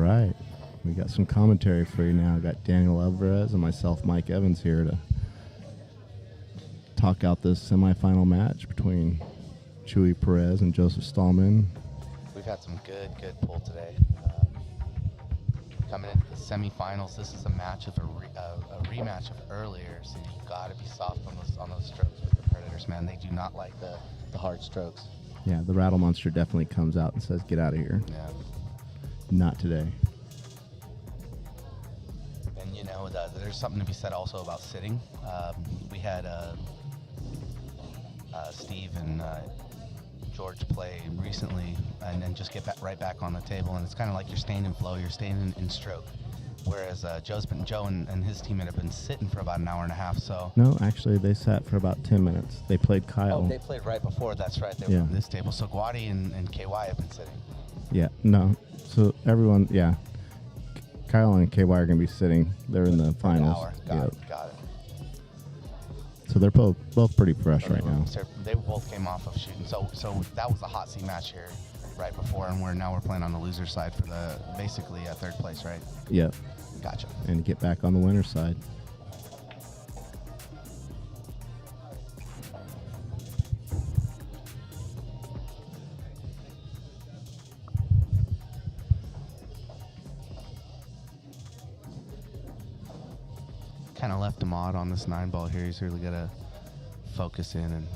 right. We got some commentary for you now. Got Daniel Alvarez and myself, Mike Evans, here to talk out this semifinal match between Chewy Perez and Joseph Stallman. We've had some good pull today. Coming into the semifinals, this is a match of a rematch of earlier, so you got to be soft on those strokes with the Predators, man. They do not like the hard strokes. Yeah, the Rattle Monster definitely comes out and says, "Get out of here." Yeah. Not today. And, you know, there's something to be said also about sitting. We had Steve and George play recently and then just get right back on the table, and it's kind of like you're staying in flow, you're staying in stroke. Whereas Joe and his teammate have been sitting for about an hour and a half. So no, actually, they sat for about 10 minutes. They played Kyle. Oh, they played right before. That's right. They were on this table. So Guadi and KY have been sitting. Yeah, no. So everyone, yeah. Kyle and KY are going to be sitting. They're in the finals. Got it. So they're both pretty fresh right now. They both came off of shooting. So that was a hot seat match here right before, and we're playing on the loser side for the basically third place, right? Yep. Gotcha. And get back on the winner's side. Kind of left him odd on this 9-ball here. He's really got to focus in and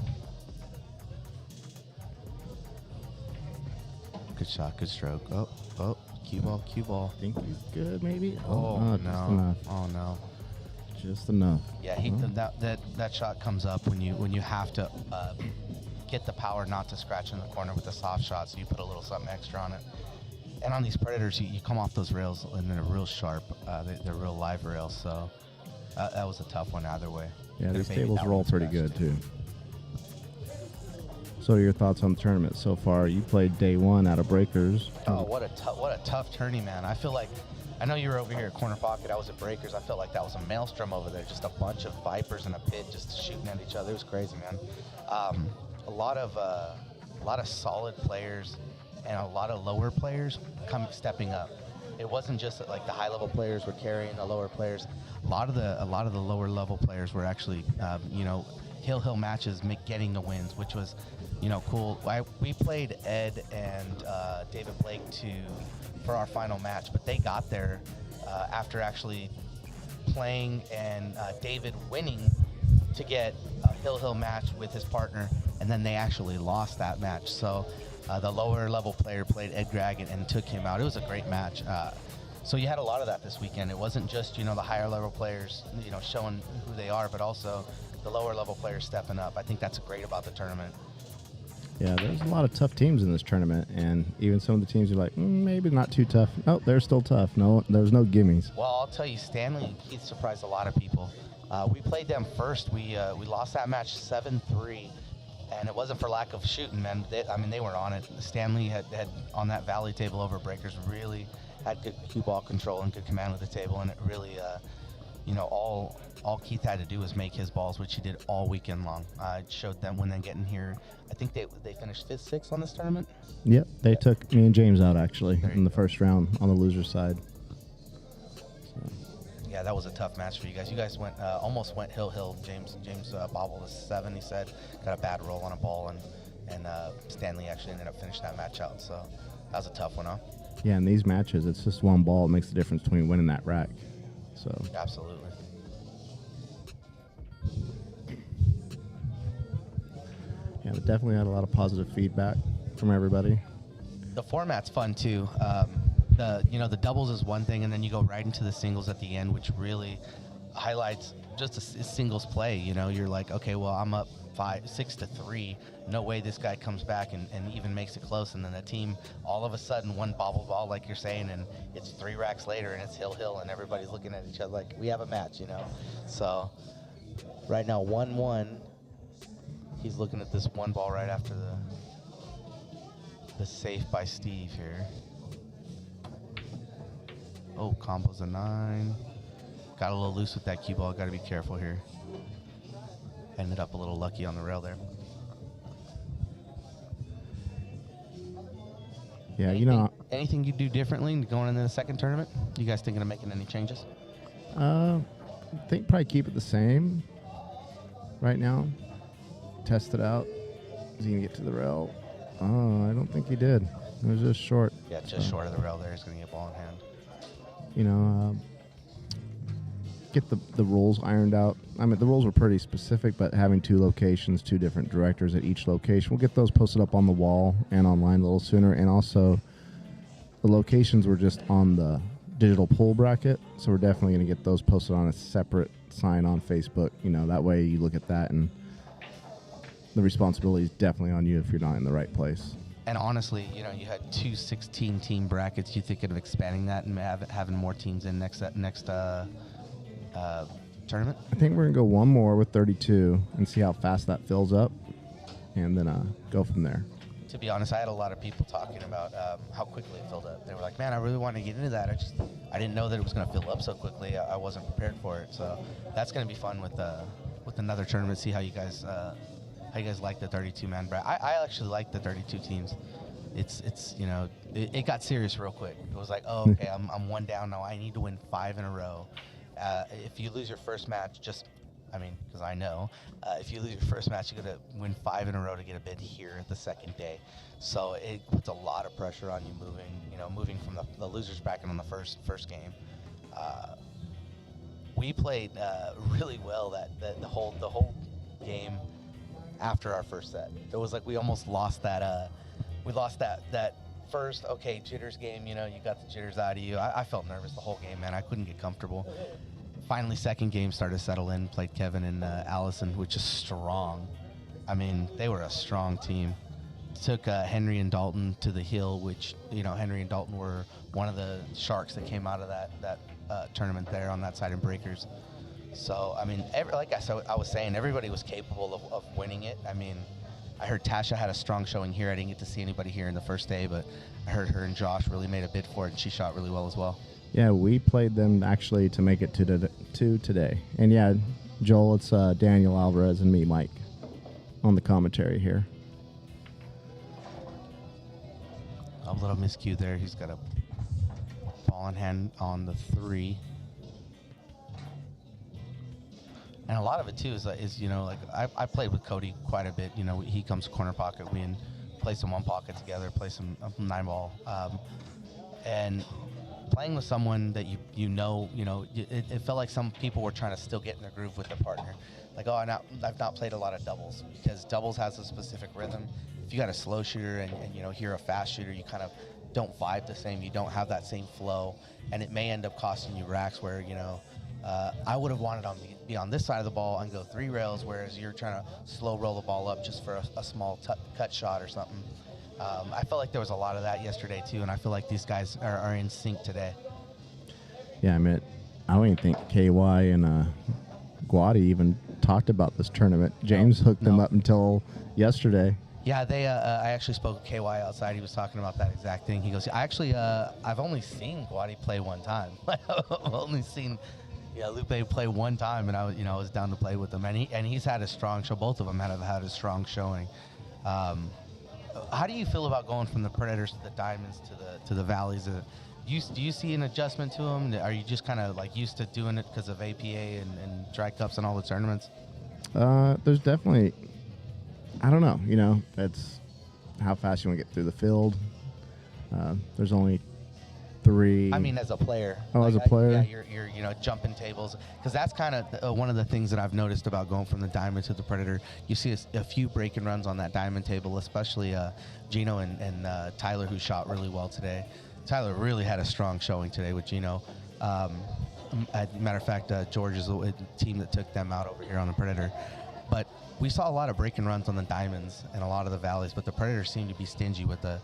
good shot, good stroke. Oh, cue ball. Think he's good, maybe? Oh, no. no. Just enough. Oh, no. Just enough. Yeah, that shot comes up when you have to get the power not to scratch in the corner with a soft shot, so you put a little something extra on it. And on these Predators, you come off those rails and they're real sharp. They're real live rails, so that was a tough one either way. Yeah, these tables roll pretty good, too. So your thoughts on the tournament so far? You played day one out of Breakers. Oh, what a tough tourney, man. I feel like, I know you were over here at Corner Pocket. I was at Breakers. I felt like that was a maelstrom over there. Just a bunch of vipers in a pit just shooting at each other. It was crazy, man. A lot of solid players and a lot of lower players stepping up. It wasn't just that, like, the high level players were carrying the lower players. A lot of the lower level players were actually, hill matches, getting the wins, which was, cool. We played Ed and David Blake for our final match, but they got there after actually playing and David winning to get a hill match with his partner, and then they actually lost that match. So the lower level player played Ed Grag and took him out. It was a great match. So you had a lot of that this weekend. It wasn't just, the higher level players, showing who they are, but also the lower level players stepping up. I think that's great about the tournament. Yeah, there's a lot of tough teams in this tournament, and even some of the teams are like, maybe not too tough. No, they're still tough. No, there's no gimmies. Well, I'll tell you, Stanley and Keith surprised a lot of people. We played them first. We lost that match 7-3, and it wasn't for lack of shooting, man. They were on it. Stanley had on that valley table over Breakers really had good cue ball control and good command of the table, and it really, all Keith had to do was make his balls, which he did all weekend long. I showed them when they getting here. I think they finished 5th, 6th on this tournament. Yep, they took me and James out, actually, in the first round on the loser side. So. Yeah, that was a tough match for you guys. You guys almost went hill. James bobbled a 7, he said. Got a bad roll on a ball, and Stanley actually ended up finishing that match out. So that was a tough one, huh? Yeah, in these matches, it's just one ball that makes the difference between winning that rack. So absolutely. Yeah, we definitely had a lot of positive feedback from everybody. The format's fun too. The doubles is one thing, and then you go right into the singles at the end, which really highlights just a singles play. You're like, okay, well, I'm up 6-3. No way this guy comes back and even makes it close. And then the team, all of a sudden, one bobble ball, like you're saying, and it's 3 racks later, and it's hill, and everybody's looking at each other like, we have a match, So right now, 1-1. He's looking at this one ball right after the save by Steve here. Oh, combo's a 9. Got a little loose with that cue ball. Got to be careful here. Ended up a little lucky on the rail there. Yeah, Anything you do differently going into the second tournament? You guys thinking of making any changes? I think probably keep it the same right now. Test it out. Is he going to get to the rail? Oh, I don't think he did. It was just short. Yeah, just short of the rail there. He's going to get ball in hand. You know, get the rules ironed out. I mean, the rules were pretty specific, but having 2 locations, 2 different directors at each location, we'll get those posted up on the wall and online a little sooner. And also, the locations were just on the digital pool bracket, so we're definitely going to get those posted on a separate sign on Facebook. You know, that way you look at that, and the responsibility is definitely on you if you're not in the right place. And honestly, you know, you had 2 16-team brackets. You thinking of expanding that and having more teams in next tournament? I think we're going to go one more with 32 and see how fast that fills up, and then go from there. To be honest, I had a lot of people talking about how quickly it filled up. They were like, man, I really want to get into that. I didn't know that it was going to fill up so quickly. I wasn't prepared for it. So that's going to be fun with another tournament, see how you guys like the 32-man bracket. I actually like the 32 teams. It's you know, it got serious real quick. It was like, oh, okay, I'm 1 down now. I need to win 5 in a row. If you lose your first match, because I know, if you lose your first match, you got to win 5 in a row to get a bid here the second day. So it puts a lot of pressure on you moving from the losers bracket on the first game. We played really well the whole game after our first set. It was like we almost lost that. We lost that first jitters game. You know, you got the jitters out of you. I felt nervous the whole game, man. I couldn't get comfortable. Finally, second game started to settle in. Played Kevin and Allison, which is strong. I mean, they were a strong team. Took Henry and Dalton to the hill, which, you know, Henry and Dalton were one of the sharks that came out of that tournament there on that side in Breakers. So, I mean, like I was saying, everybody was capable of winning it. I mean, I heard Tasha had a strong showing here. I didn't get to see anybody here in the first day, but I heard her and Josh really made a bid for it, and she shot really well as well. Yeah, we played them actually to make it to today. And yeah, Joel, it's Daniel Alvarez and me, Mike, on the commentary here. A little miscue there. He's got a ball in hand on the 3. And a lot of it too is you know, like I played with Cody quite a bit. You know, he comes corner pocket, we play some 1 pocket together, play some 9 ball, and playing with someone that you know, it felt like some people were trying to still get in their groove with their partner. Like, oh, I've not played a lot of doubles, because doubles has a specific rhythm. If you got a slow shooter and you know, you're a fast shooter, you kind of don't vibe the same. You don't have that same flow, and it may end up costing you racks where, you know, I would have wanted to be on this side of the ball and go 3 rails, whereas you're trying to slow roll the ball up just for a small cut shot or something. I felt like there was a lot of that yesterday too, and I feel like these guys are in sync today. Yeah, I mean, I don't even think KY and Guadi even talked about this tournament. James hooked them up until yesterday. Yeah, I actually spoke with KY outside. He was talking about that exact thing. He goes, I've only seen Guadi play 1 time. I've only seen Lupe play 1 time, and I was down to play with him. And he's had a strong show. Both of them have had a strong showing. How do you feel about going from the Predators to the Diamonds to the Valleys? Do you see an adjustment to them? Are you just kind of like used to doing it because of APA and Dry Cups and all the tournaments? There's definitely, I don't know, you know, it's how fast you want to get through the field. There's only 3. I mean, as a player. Oh, as a player? You're jumping tables. Because that's kind of one of the things that I've noticed about going from the Diamond to the Predator. You see a few break and runs on that Diamond table, especially Gino and Tyler, who shot really well today. Tyler really had a strong showing today with Gino. As a matter of fact, George is the team that took them out over here on the Predator. But we saw a lot of break and runs on the Diamonds and a lot of the Valleys, but the Predators seem to be stingy with the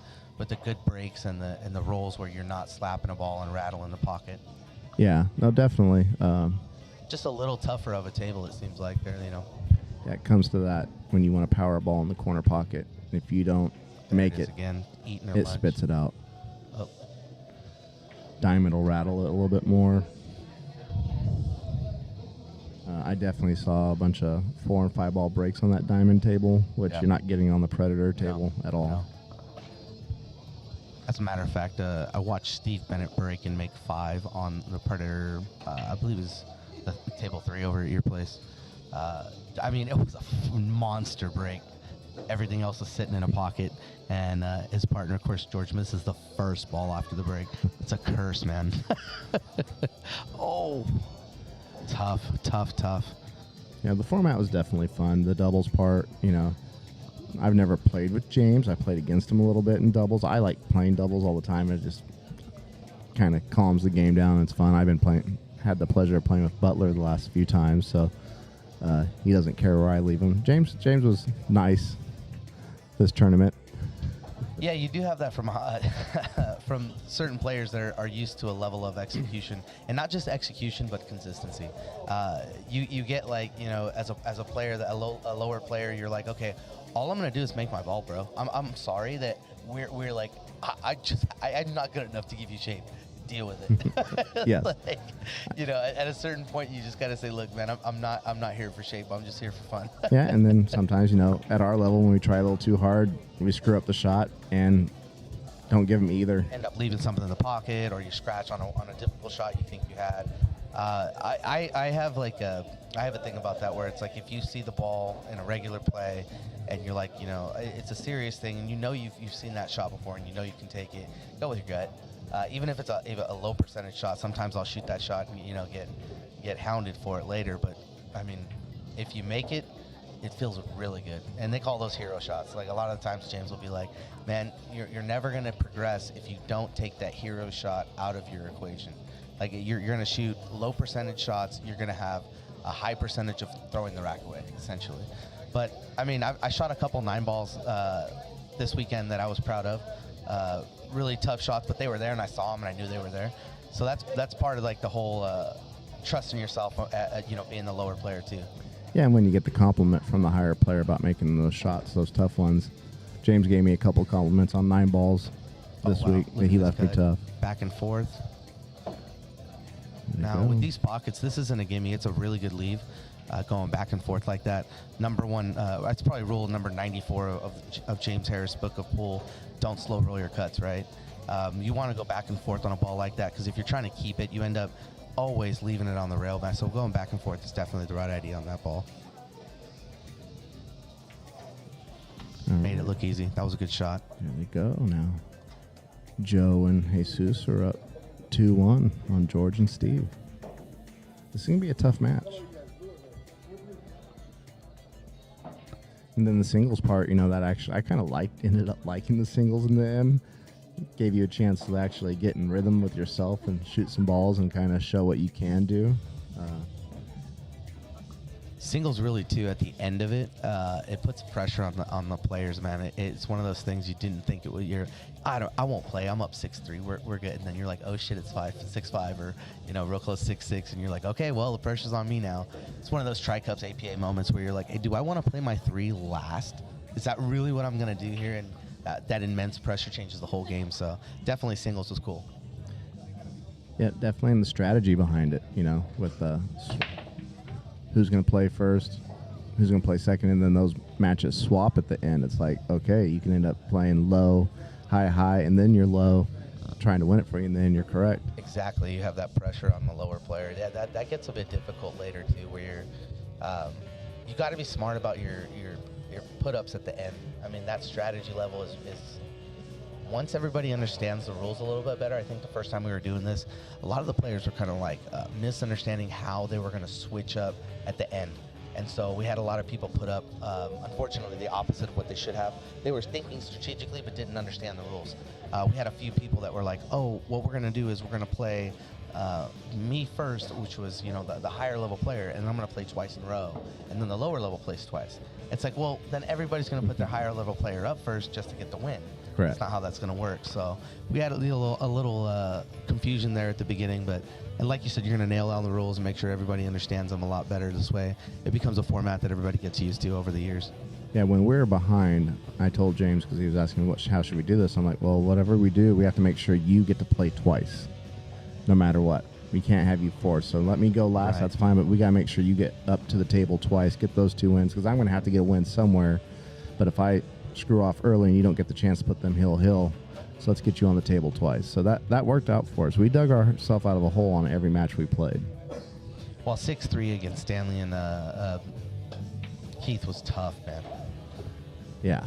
good breaks and the rolls where you're not slapping a ball and rattling the pocket. Yeah, no, definitely. Just a little tougher of a table, it seems like. Yeah, it comes to that when you want to power a ball in the corner pocket. If you don't make it, again, it spits it out. Oh. Diamond will rattle it a little bit more. I definitely saw a bunch of 4 and 5 ball breaks on that Diamond table, which you're not getting on the Predator table at all. As a matter of fact, I watched Steve Bennett break and make 5 on the Predator. I believe it was the table 3 over at your place. I mean, it was a monster break. Everything else was sitting in a pocket, and his partner, of course, George, misses the first ball after the break. It's a curse, man. Oh, tough. Yeah, the format was definitely fun. The doubles part, I've never played with James. I played against him a little bit in doubles. I like playing doubles all the time. It just kind of calms the game down. It's fun. Had the pleasure of playing with Butler the last few times, so he doesn't care where I leave him. James was nice this tournament. Yeah, you do have that from certain players that are used to a level of execution, and not just execution, but consistency. You get like, as a player, a lower player, you're like, okay, all I'm gonna do is make my ball, bro. I'm sorry that we're like, I'm not good enough to give you shape. Deal with it. Yes. Like, at a certain point, you just gotta say, look, man, I'm not here for shape. I'm just here for fun. Yeah, and then sometimes, at our level, when we try a little too hard, we screw up the shot and don't give them either. End up leaving something in the pocket, or you scratch on a difficult shot you think you had. I have a thing about that where it's like, if you see the ball in a regular play and you're like, it's a serious thing, and you've seen that shot before, and you can take it, go with your gut. Even if it's a low percentage shot, sometimes I'll shoot that shot and get hounded for it later. But I mean, if you make it, it feels really good. And they call those hero shots. Like, a lot of the times James will be like, man, you're never going to progress if you don't take that hero shot out of your equation. Like, you're going to shoot low percentage shots. You're going to have a high percentage of throwing the rack away, essentially. But I mean, I shot a couple 9 balls this weekend that I was proud of. Really tough shots, but they were there, and I saw them, and I knew they were there. So that's part of like the whole trusting yourself, being the lower player too. Yeah, and when you get the compliment from the higher player about making those shots, those tough ones. James gave me a couple compliments on 9 balls this week that he left me tough. Back and forth. Now, with these pockets, this isn't a gimme. It's a really good leave, going back and forth like that. Number one, that's probably rule number 94 of James Harris' book of pool. Don't slow roll your cuts, right? You want to go back and forth on a ball like that, because if you're trying to keep it, you end up always leaving it on the rail. So going back and forth is definitely the right idea on that ball. Made it look easy. That was a good shot. There we go now. Joe and Jesus are up 2-1 on George and Steve. This is going to be a tough match. And then the singles part, that actually, I kind of ended up liking the singles in the end. Gave you a chance to actually get in rhythm with yourself and shoot some balls and kind of show what you can do. Singles really too, at the end of it, it puts pressure on the players, man. It's one of those things you didn't think it would. I won't play. I'm up 6-3. We're good. And then you're like, oh shit, it's 6-5, or real close 6-6, and you're like, okay, well, the pressure's on me now. It's one of those Tri-Cups APA moments where you're like, hey, do I want to play my 3 last? Is that really what I'm gonna do here? And that immense pressure changes the whole game. So definitely singles was cool. Yeah, definitely, and the strategy behind it, with who's going to play first, who's going to play second, and then those matches swap at the end. It's like, okay, you can end up playing low, high, and then you're low, trying to win it for you, and then you're correct. Exactly. You have that pressure on the lower player. Yeah, that gets a bit difficult later too, where you got to be smart about your put-ups at the end. I mean, that strategy level is once everybody understands the rules a little bit better. I think the first time we were doing this, a lot of the players were kind of like misunderstanding how they were going to switch up at the end. And so we had a lot of people put up, unfortunately, the opposite of what they should have. They were thinking strategically but didn't understand the rules. We had a few people that were like, oh, what we're going to do is we're going to play me first, which was the higher level player, and I'm going to play twice in a row, and then the lower level plays twice. It's like, well, then everybody's going to put their higher level player up first just to get the win. Correct. That's not how that's going to work. So we had a little confusion there at the beginning, and like you said, you're going to nail down the rules and make sure everybody understands them a lot better this way. It becomes a format that everybody gets used to over the years. Yeah, when we were behind, I told James, because he was asking, how should we do this? I'm like, well, whatever we do, we have to make sure you get to play twice, no matter what. We can't have you forced. So let me go last, right. That's fine, but we got to make sure you get up to the table twice, get those 2 wins, because I'm going to have to get a win somewhere. But if I screw off early and you don't get the chance to put them hill, So let's get you on the table twice. So that worked out for us. We dug ourselves out of a hole on every match we played. Well, 6-3 against Stanley and Keith was tough, man. Yeah.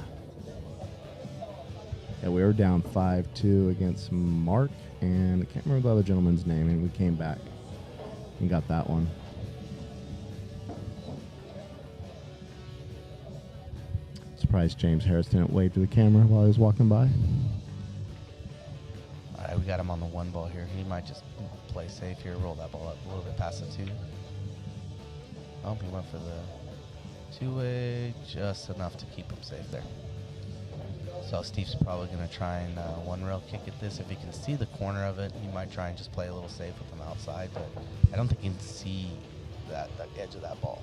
Yeah, we were down 5-2 against Mark, and I can't remember the other gentleman's name, and we came back and got that one. Surprised James Harris didn't wave to the camera while he was walking by. All right, we got him on the one ball here. He might just play safe here, roll that ball up a little bit past the two. Oh, he went for the two-way, just enough to keep him safe there. So Steve's probably going to try and one-rail kick at this. If he can see the corner of it, he might try and just play a little safe with him outside, but I don't think he can see that edge of that ball.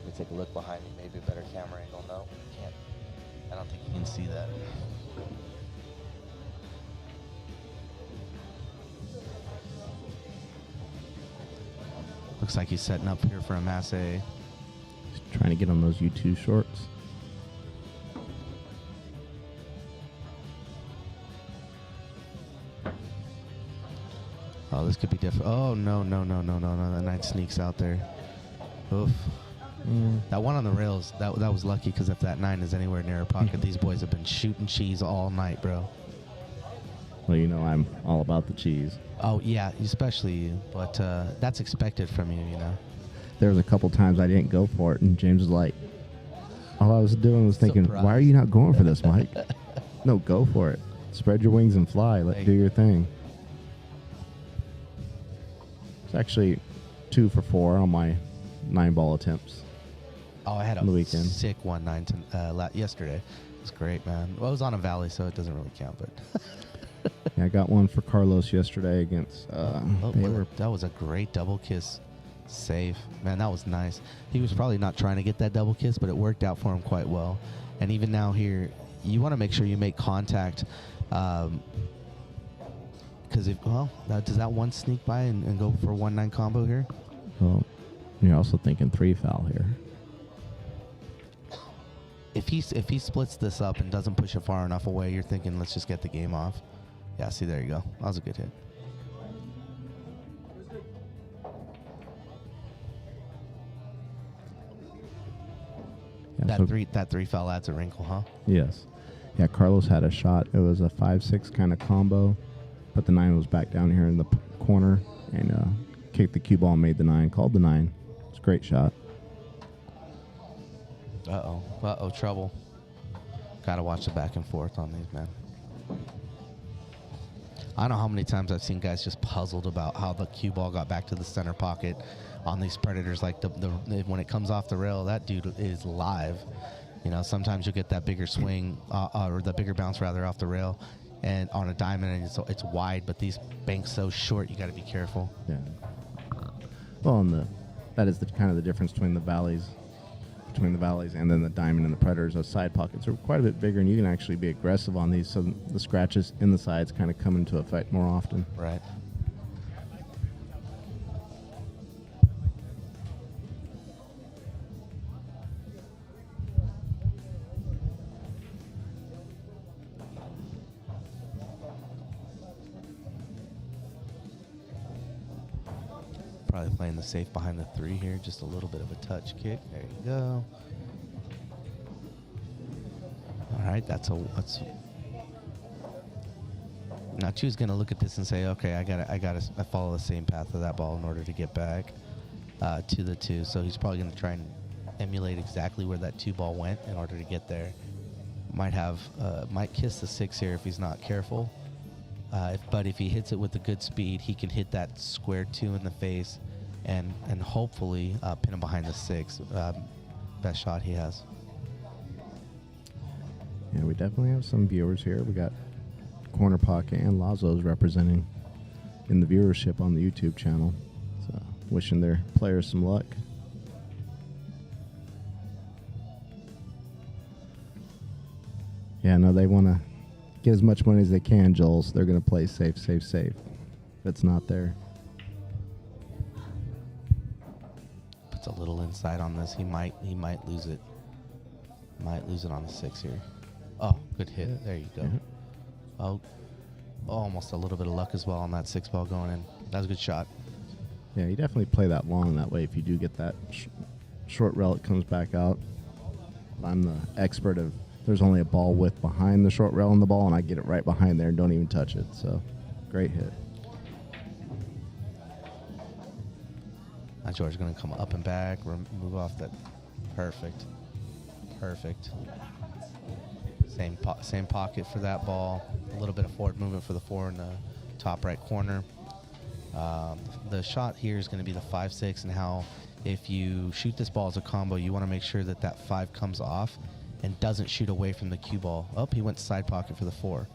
Let me take a look behind me, maybe a better camera angle. No, can't. I don't think you can see that. Looks like he's setting up here for a Mass A. He's trying to get on those U2 shorts. Oh, this could be different. Oh, no. That 9 sneaks out there. Oof. That one on the rails, that was lucky, because if that 9 is anywhere near a pocket, these boys have been shooting cheese all night, bro. Well, you know I'm all about the cheese. Oh, yeah, especially you. But that's expected from you, you know. There was a couple times I didn't go for it, and James was like, all I was doing was thinking, Surprise. why are you not going for this, Mike? No, go for it. Spread your wings and fly. Do your thing. It's actually 2 for 4 on my 9-ball attempts. Oh, I had on the a weekend. sick 1-9 yesterday. It was great, man. Well, it was on a valley, so it doesn't really count, but... Yeah, I got one for Carlos yesterday against Baylor. That was a great double kiss save. Man, that was nice. He was probably not trying to get that double kiss, but it worked out for him quite well. And even now here, you want to make sure you make contact, because does that one sneak by and go for a 1-9 combo here? Well, you're also thinking 3 foul here. If he splits this up and doesn't push it far enough away, you're thinking, let's just get the game off. Yeah, see, there you go. That was a good hit. Yeah, that three foul adds a wrinkle, huh? Yes. Yeah, Carlos had a shot. It was a 5-6 kind of combo, but the 9 was back down here in the corner and kicked the cue ball and made the 9. Called the 9. It's a great shot. Uh-oh, trouble. Got to watch the back and forth on these, man. I don't know how many times I've seen guys just puzzled about how the cue ball got back to the center pocket on these Predators. Like when it comes off the rail, that dude is live. You know, sometimes you'll get that bigger swing or the bigger bounce rather off the rail, and on a diamond, and it's wide. But these banks so short, you got to be careful. Yeah. Well, and that is the kind of the difference between the valleys and then the diamond and the Predators. Those side pockets are quite a bit bigger, and you can actually be aggressive on these, so the scratches in the sides kind of come into effect more often. Right. Probably playing the safe behind the 3 here. Just a little bit of a touch kick. There you go. All right, that's now Chu's gonna look at this and say, okay, I follow the same path of that ball in order to get back to the 2. So he's probably gonna try and emulate exactly where that 2 ball went in order to get there. Might kiss the 6 here if he's not careful. But if he hits it with a good speed, he can hit that square 2 in the face and hopefully pin him behind the 6. Best shot he has. Yeah, we definitely have some viewers here. We got Corner Pocket and Lazo's representing in the viewership on the YouTube channel. So wishing their players some luck. Yeah, no, they want to get as much money as they can, Joel, so they're going to play safe. If it's not there. Puts a little inside on this. He might lose it. Might lose it on the 6 here. Oh, good hit. There you go. Yeah. Oh, almost a little bit of luck as well on that 6 ball going in. That was a good shot. Yeah, you definitely play that long that way if you do get that short rail, it comes back out. I'm the expert of there's only a ball width behind the short rail on the ball, and I get it right behind there and don't even touch it. So, great hit. Now George's going to come up and back, move off that. Perfect. Perfect. Same pocket for that ball. A little bit of forward movement for the 4 in the top right corner. The shot here is going to be the 5-6, and how if you shoot this ball as a combo, you want to make sure that 5 comes off and doesn't shoot away from the cue ball. Oh, he went side pocket for the 4.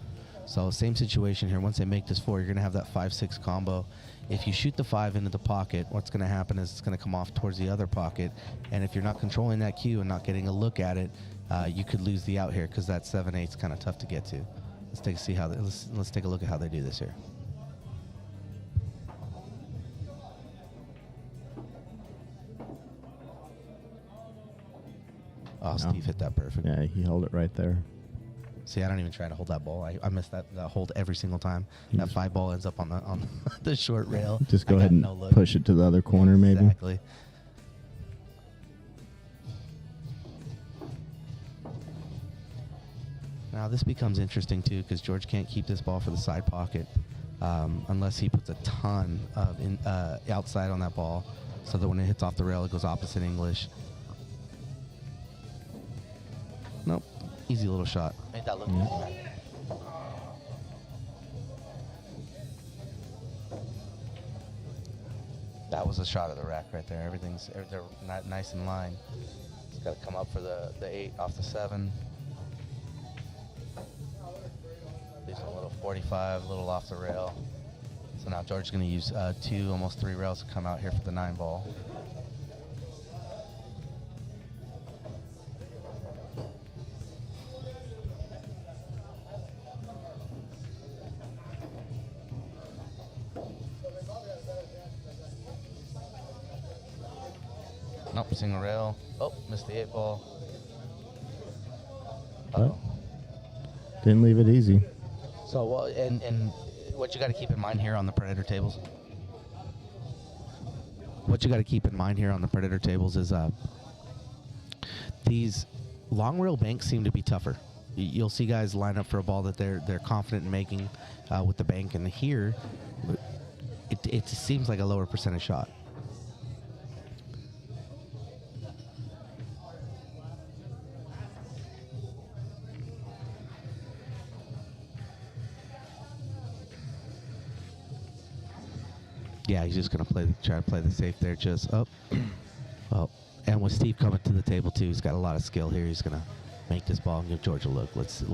So same situation here. Once they make this 4, you're going to have that 5-6 combo. If you shoot the 5 into the pocket, what's going to happen is it's going to come off towards the other pocket. And if you're not controlling that cue and not getting a look at it, you could lose the out here because that 7-8 is kind of tough to get to. Let's take a look at how they do this here. Oh, Steve hit that perfect. Yeah, he held it right there. See, I don't even try to hold that ball. I miss that hold every single time. That 5 ball ends up on the short rail. Just go ahead and push it to the other corner, maybe. Exactly. Now this becomes interesting too, because George can't keep this ball for the side pocket unless he puts a ton of outside on that ball, so that when it hits off the rail, it goes opposite English. Nope. Easy little shot. Made that look easy. That was a shot of the rack right there. They're nice in line. Just got to come up for the 8 off the 7. These are a little 45, a little off the rail. So now George's going to use 2, almost 3 rails to come out here for the 9 ball. Nope, single rail. Oh, missed the 8 ball. Well, didn't leave it easy. So, well, and what you got to keep in mind here on the Predator tables. What you got to keep in mind here on the Predator tables is these long rail banks seem to be tougher. You'll see guys line up for a ball that they're confident in making with the bank, and here it seems like a lower percentage shot. Yeah, he's just going to try to play the safe there, just up. Oh, and with Steve coming to the table too, he's got a lot of skill here. He's going to make this ball and give George a look. That's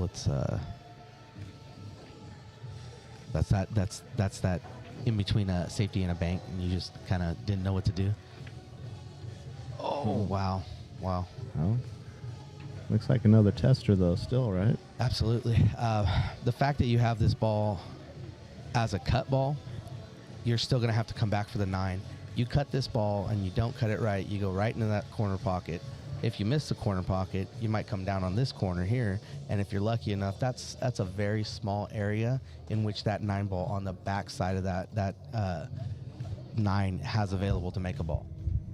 that in between a safety and a bank, and you just kind of didn't know what to do. Oh, wow. Well, looks like another tester though, still, right? Absolutely. The fact that you have this ball as a cut ball, you're still going to have to come back for the 9. You cut this ball and you don't cut it right, you go right into that corner pocket. If you miss the corner pocket, you might come down on this corner here, and if you're lucky enough, that's a very small area in which that 9 ball on the back side of that 9 has available to make a ball.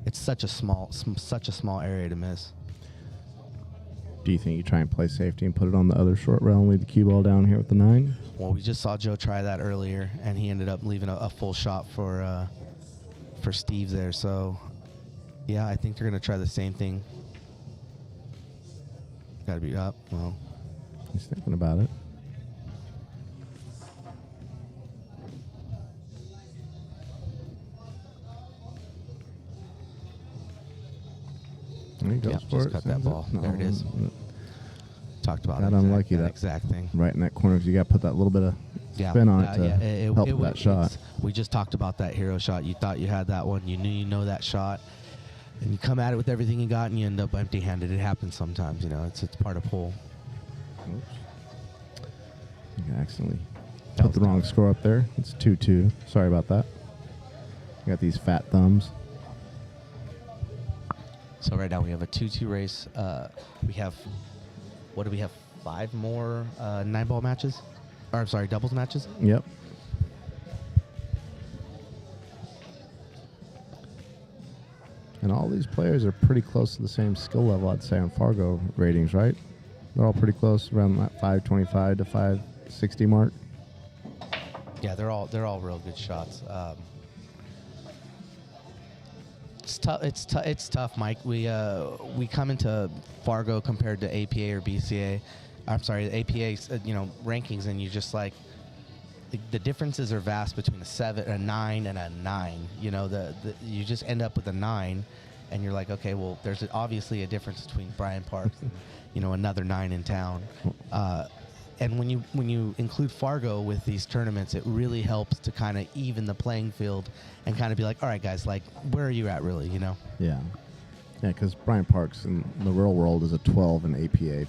It's such a small area to miss. Do you think you try and play safety and put it on the other short rail and leave the cue ball down here with the 9? Well, we just saw Joe try that earlier, and he ended up leaving a full shot for Steve there. So, yeah, I think they're going to try the same thing. Got to be up. Well, he's thinking about it. There he goes for just it. cut that ball. No, there it is. Talked about that it. Unlucky that that exact thing. Right in that corner, because you got to put that little bit of spin on it to help with that shot. We just talked about that hero shot. You thought you had that one. You knew you know that shot. And you come at it with everything you got, and you end up empty-handed. It happens sometimes, you know. It's part of pool. Oops. You accidentally put the wrong score up there. It's 2-2. Sorry about that. You got these fat thumbs. So right now we have a 2-2 race. We have, what do we have, 5 more 9-ball matches? Or sorry, doubles matches. Yep. And all these players are pretty close to the same skill level, I'd say, on Fargo ratings, right? They're all pretty close, around that 525 to 560 mark. Yeah, they're all real good shots. It's tough. It's tough, Mike. We come into Fargo compared to APA or BCA. I'm sorry, the APA, rankings, and you just like the differences are vast between a 9, and a 9. You know, you just end up with a 9, and you're like, okay, well, there's obviously a difference between Bryant Park and another 9 in town. And when you include Fargo with these tournaments, it really helps to kind of even the playing field and kind of be like, all right, guys, like, where are you at, really? Yeah. Yeah, because Bryant Park's in the real world is a 12 in APA.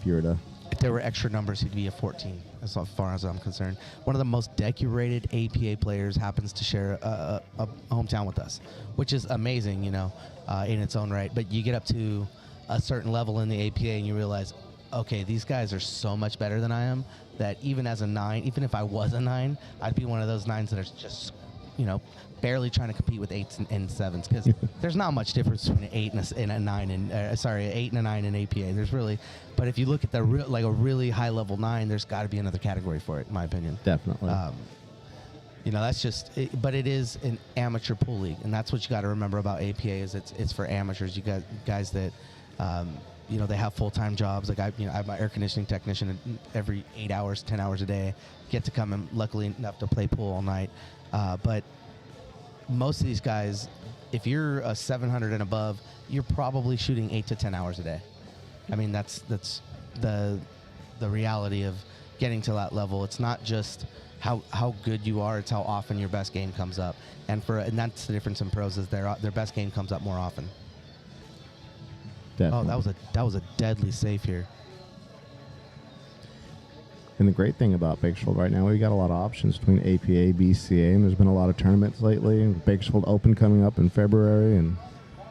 If there were extra numbers, he'd be a 14, as far as I'm concerned. One of the most decorated APA players happens to share a hometown with us, which is amazing, in its own right. But you get up to a certain level in the APA and you realize, okay, these guys are so much better than I am that even as a 9, even if I was a 9, I'd be one of those 9s that are just, barely trying to compete with 8s and 7s, because there's not much difference between an 8 and a 9 and an 8 and a 9 in APA. There's really, but if you look at a really high level 9, there's got to be another category for it, in my opinion. Definitely. That's just, but it is an amateur pool league, and that's what you got to remember about APA is it's for amateurs. You got guys that, they have full-time jobs. Like I'm an air conditioning technician, and every 8 hours, 10 hours a day, get to come and luckily enough to play pool all night. But most of these guys, if you're a 700 and above, you're probably shooting 8 to 10 hours a day. I mean, that's the reality of getting to that level. It's not just how good you are; it's how often your best game comes up. And that's the difference in pros is their best game comes up more often. Definitely. Oh, that was a deadly save here. And the great thing about Bakersfield right now, we've got a lot of options between APA, BCA, and there's been a lot of tournaments lately. Bakersfield Open coming up in February, and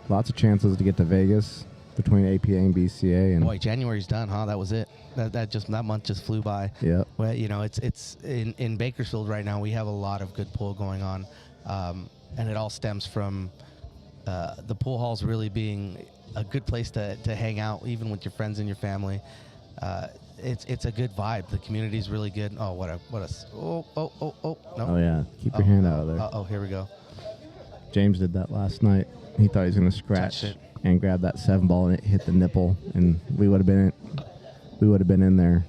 lots of chances to get to Vegas between APA and BCA. And boy, January's done, huh? That was it. That month just flew by. Yeah. Well, it's in Bakersfield right now. We have a lot of good pool going on, and it all stems from the pool halls really being a good place to hang out, even with your friends and your family. It's a good vibe. The community's really good. Oh, no. Oh yeah, keep your hand out of there. Oh, here we go. James did that last night. He thought he was going to scratch and grab that 7 ball, and it hit the nipple, and we would have been in there.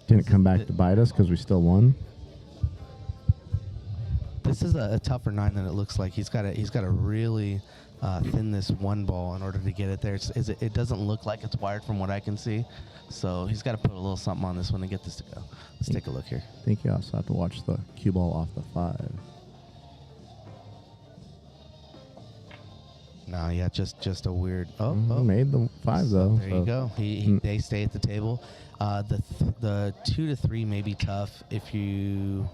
Didn't come back to bite us because we still won. This is a tougher 9 than it looks like. He's got to really thin this 1 ball in order to get it there. It doesn't look like it's wired from what I can see, so he's got to put a little something on this one to get this to go. Let's take a look here. I think you also have to watch the cue ball off the 5. No, yeah, just a weird. He made the 5 though. There you go. They stay at the table. The 2 to 3 may be tough if you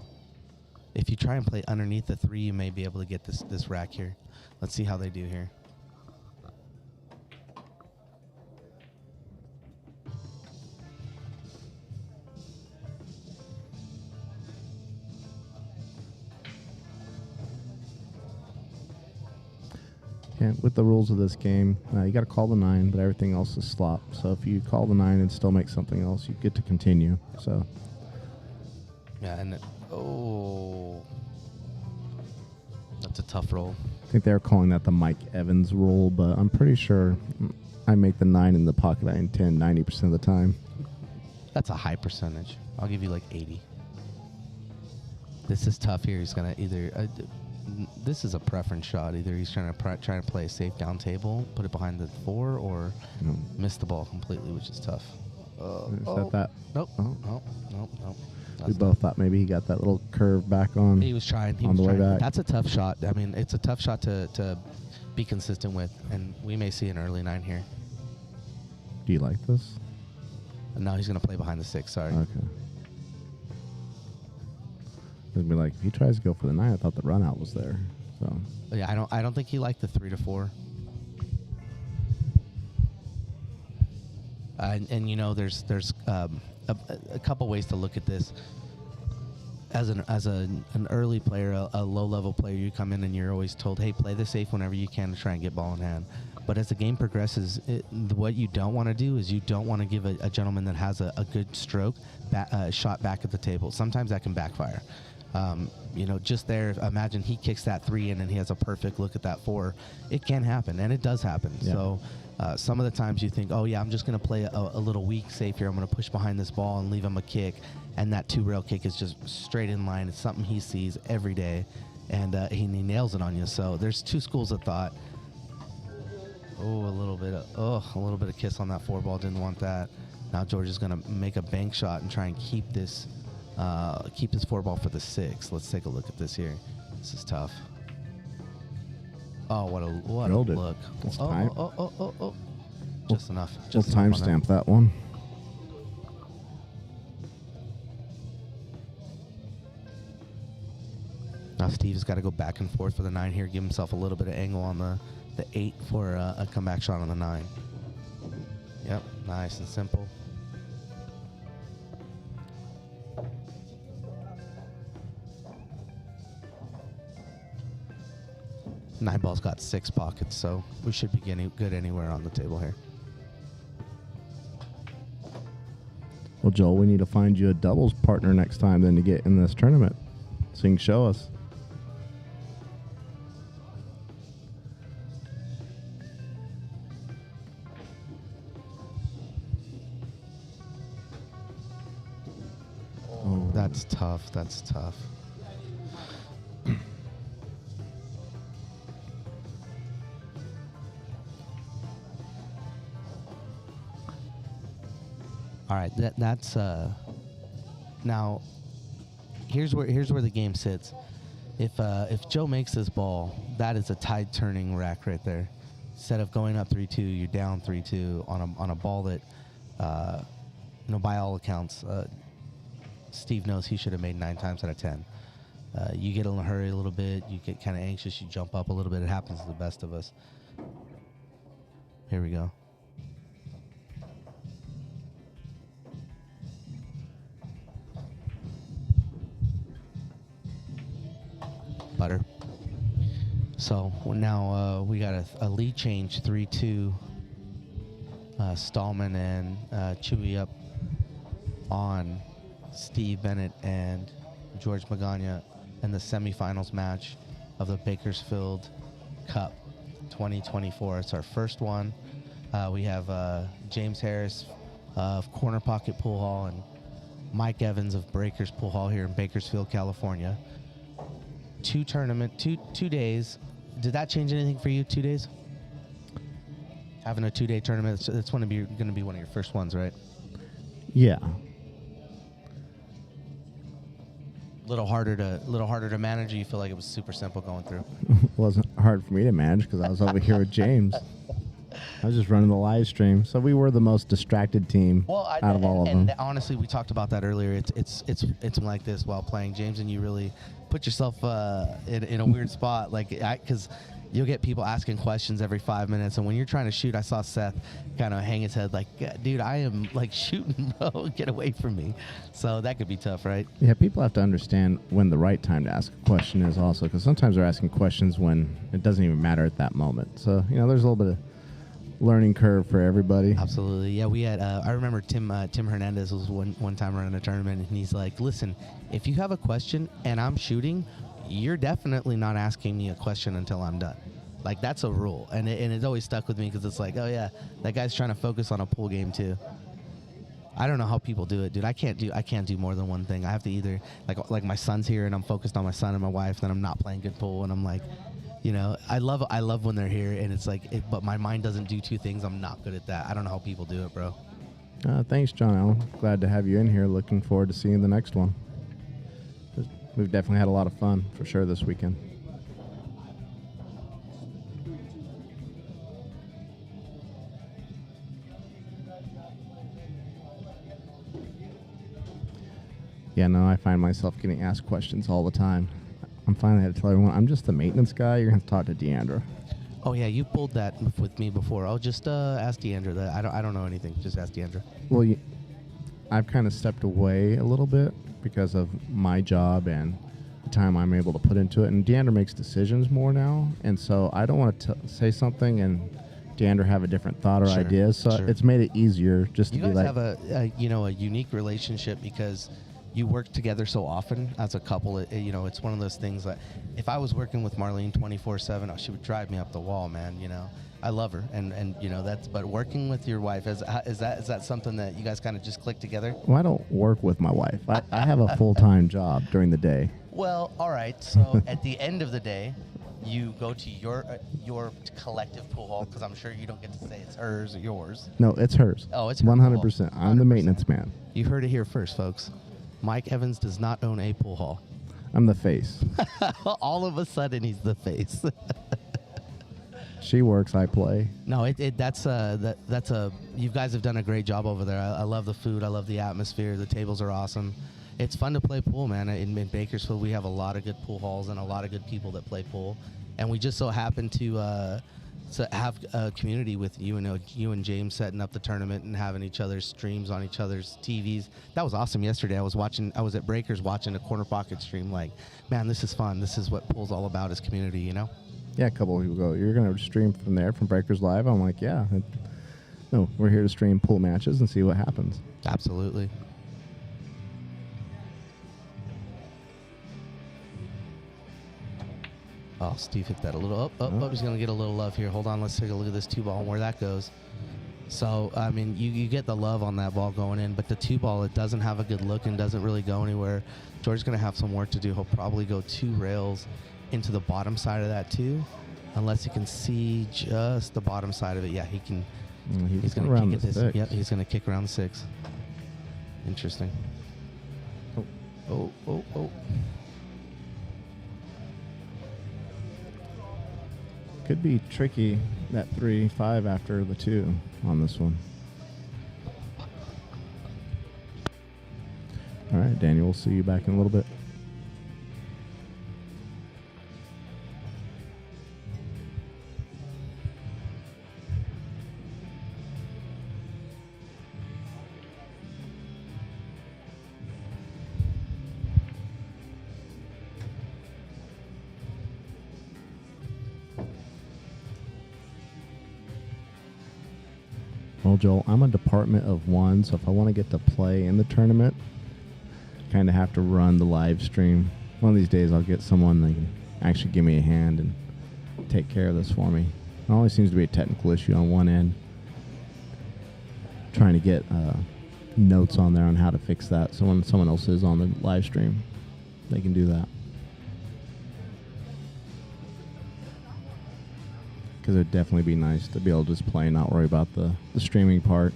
try and play underneath the 3, you may be able to get this rack here. Let's see how they do here. Yeah, with the rules of this game, you got to call the 9, but everything else is slop. So if you call the 9 and still make something else, you get to continue. So. Yeah, and that's a tough roll. I think they're calling that the Mike Evans rule, but I'm pretty sure I make the 9 in the pocket I intend 90% of the time. That's a high percentage. I'll give you like 80. This is tough here. He's going to either... this is a preference shot. Either he's trying to play a safe down table, put it behind the 4, or miss the ball completely, which is tough. Is that? Nope. Oh. Nope. We both thought maybe he got that little curve back on. He was trying. On the way back. That's a tough shot. I mean, it's a tough shot to be consistent with, and we may see an early 9 here. Do you like this? No, he's going to play behind the 6. Sorry. Okay. It'd be like if he tries to go for the 9. I thought the run out was there. So. Yeah, I don't think he liked the 3 to 4. And there's a couple ways to look at this. As an early player, a low level player, you come in and you're always told, hey, play this safe whenever you can to try and get ball in hand. But as the game progresses, what you don't want to do is you don't want to give a gentleman that has a good stroke shot back at the table. Sometimes that can backfire. Just there, imagine he kicks that 3 in and he has a perfect look at that 4. It can happen, and it does happen. Yeah. So some of the times you think, oh, yeah, I'm just going to play a little weak safe here. I'm going to push behind this ball and leave him a kick. And that 2-rail kick is just straight in line. It's something he sees every day, and he nails it on you. So there's 2 schools of thought. A little bit of kiss on that 4 ball. Didn't want that. Now George is going to make a bank shot and try and keep this 4 ball for the 6. Let's take a look at this here. This is tough. Oh, what a look. Oh. Just enough. We'll timestamp that one. Now Steve's got to go back and forth for the 9 here, give himself a little bit of angle on the 8 for a comeback shot on the 9. Yep, nice and simple. Nine ball's got 6 pockets, so we should be getting good anywhere on the table here. Well, Joel, we need to find you a doubles partner next time then to get in this tournament, so you can show us. Oh, that's tough. That's tough. All right, that's now. Here's where the game sits. If Joe makes this ball, that is a tide turning rack right there. Instead of going up 3-2, you're down 3-2 on a ball that, by all accounts, Steve knows he should have made 9 times out of 10. You get in a hurry a little bit, you get kind of anxious, you jump up a little bit. It happens to the best of us. Here we go. Butter. So now we got a lead change, 3-2. Stallman and Chewy up on Steve Bennett and George Magana in the semifinals match of the Bakersfield Cup 2024. It's our first one. We have James Harris of Corner Pocket Pool Hall and Mike Evans of Breakers Pool Hall here in Bakersfield, California. 2 days. Did that change anything for you, 2 days? Having a 2-day tournament, it's going to be one of your first ones, right? Yeah. Little harder to manage, or you feel like it was super simple going through? It wasn't hard for me to manage because I was over here with James. I was just running the live stream, so we were the most distracted team out of all of them. And honestly, we talked about that earlier. It's like this while playing, James, and you really put yourself in a weird spot, because you'll get people asking questions every 5 minutes, and when you're trying to shoot, I saw Seth kind of hang his head like, dude, I am shooting, bro, get away from me. So that could be tough, right? Yeah, people have to understand when the right time to ask a question is also, because sometimes they're asking questions when it doesn't even matter at that moment. So, there's a little bit of learning curve for everybody. Absolutely. Yeah, we had I remember Tim Hernandez was one time running a tournament, and he's like, listen, if you have a question and I'm shooting, you're definitely not asking me a question until I'm done. That's a rule, and it's always stuck with me because it's like, oh yeah, that guy's trying to focus on a pool game too. I don't know how people do it, dude. I can't do more than one thing. I have to either like my son's here and I'm focused on my son and my wife, then I'm not playing good pool, and I'm like, I love when they're here, and it's but my mind doesn't do 2 things. I'm not good at that. I don't know how people do it, bro. Thanks, John Allen. Glad to have you in here. Looking forward to seeing the next one. We've definitely had a lot of fun for sure this weekend. Yeah, no, I find myself getting asked questions all the time. I'm finally had to tell everyone, I'm just the maintenance guy. You're going to talk to Deandra. Oh, yeah, you pulled that with me before. I'll just ask Deandra that. I don't know anything. Just ask Deandra. Well, I've kind of stepped away a little bit because of my job and the time I'm able to put into it. And Deandra makes decisions more now, and so I don't want to say something and Deandra have a different thought or Sure, ideas. So sure. it's made it easier just You to be guys like, have a unique relationship because you work together so often as a couple. It's one of those things that if I was working with Marlene 24/7, she would drive me up the wall, man. I love her, and that's. But working with your wife is that something that you guys kind of just click together? well, I don't work with my wife. I have a full-time job during the day. Well, all right. So at the end of the day, you go to your collective pool hall because I'm sure you don't get to say it's hers or yours. No, it's hers. Oh, it's her 100%. pool. I'm the 100%. maintenance man. You heard it here first, folks. Mike Evans does not own a pool hall. I'm the face. All of a sudden, he's the face. She works, I play. No, that's you guys have done a great job over there. I love the food. I love the atmosphere. The tables are awesome. It's fun to play pool, man. In Bakersfield, we have a lot of good pool halls and a lot of good people that play pool. And we just so happen to have a community with you and James setting up the tournament and having each other's streams on each other's TVs. That was awesome yesterday. I was at Breakers watching a Corner Pocket stream. Like, man, this is fun. This is what pool's all about, is community, Yeah, a couple of people go, you're going to stream from there, from Breakers Live? I'm like, yeah. No, we're here to stream pool matches and see what happens. Absolutely. Oh, Steve hit that a little. Oh, he's going to get a little love here. Hold on, let's take a look at this 2-ball and where that goes. So, I mean, you get the love on that ball going in, but the 2-ball, it doesn't have a good look and doesn't really go anywhere. George's going to have some work to do. He'll probably go 2 rails into the bottom side of that, too, unless he can see just the bottom side of it. Yeah, he can. He's going to kick this. 6. Yep, he's going to kick around the 6. Interesting. Oh. Could be tricky, that 3-5 after the 2 on this one. All right, Daniel, we'll see you back in a little bit. Well, Joel, I'm a department of 1, so if I want to get to play in the tournament, kind of have to run the live stream. One of these days I'll get someone that can actually give me a hand and take care of this for me. It always seems to be a technical issue on one end. Trying to get notes on there on how to fix that, so when someone else is on the live stream, they can do that. Because it would definitely be nice to be able to just play and not worry about the streaming part.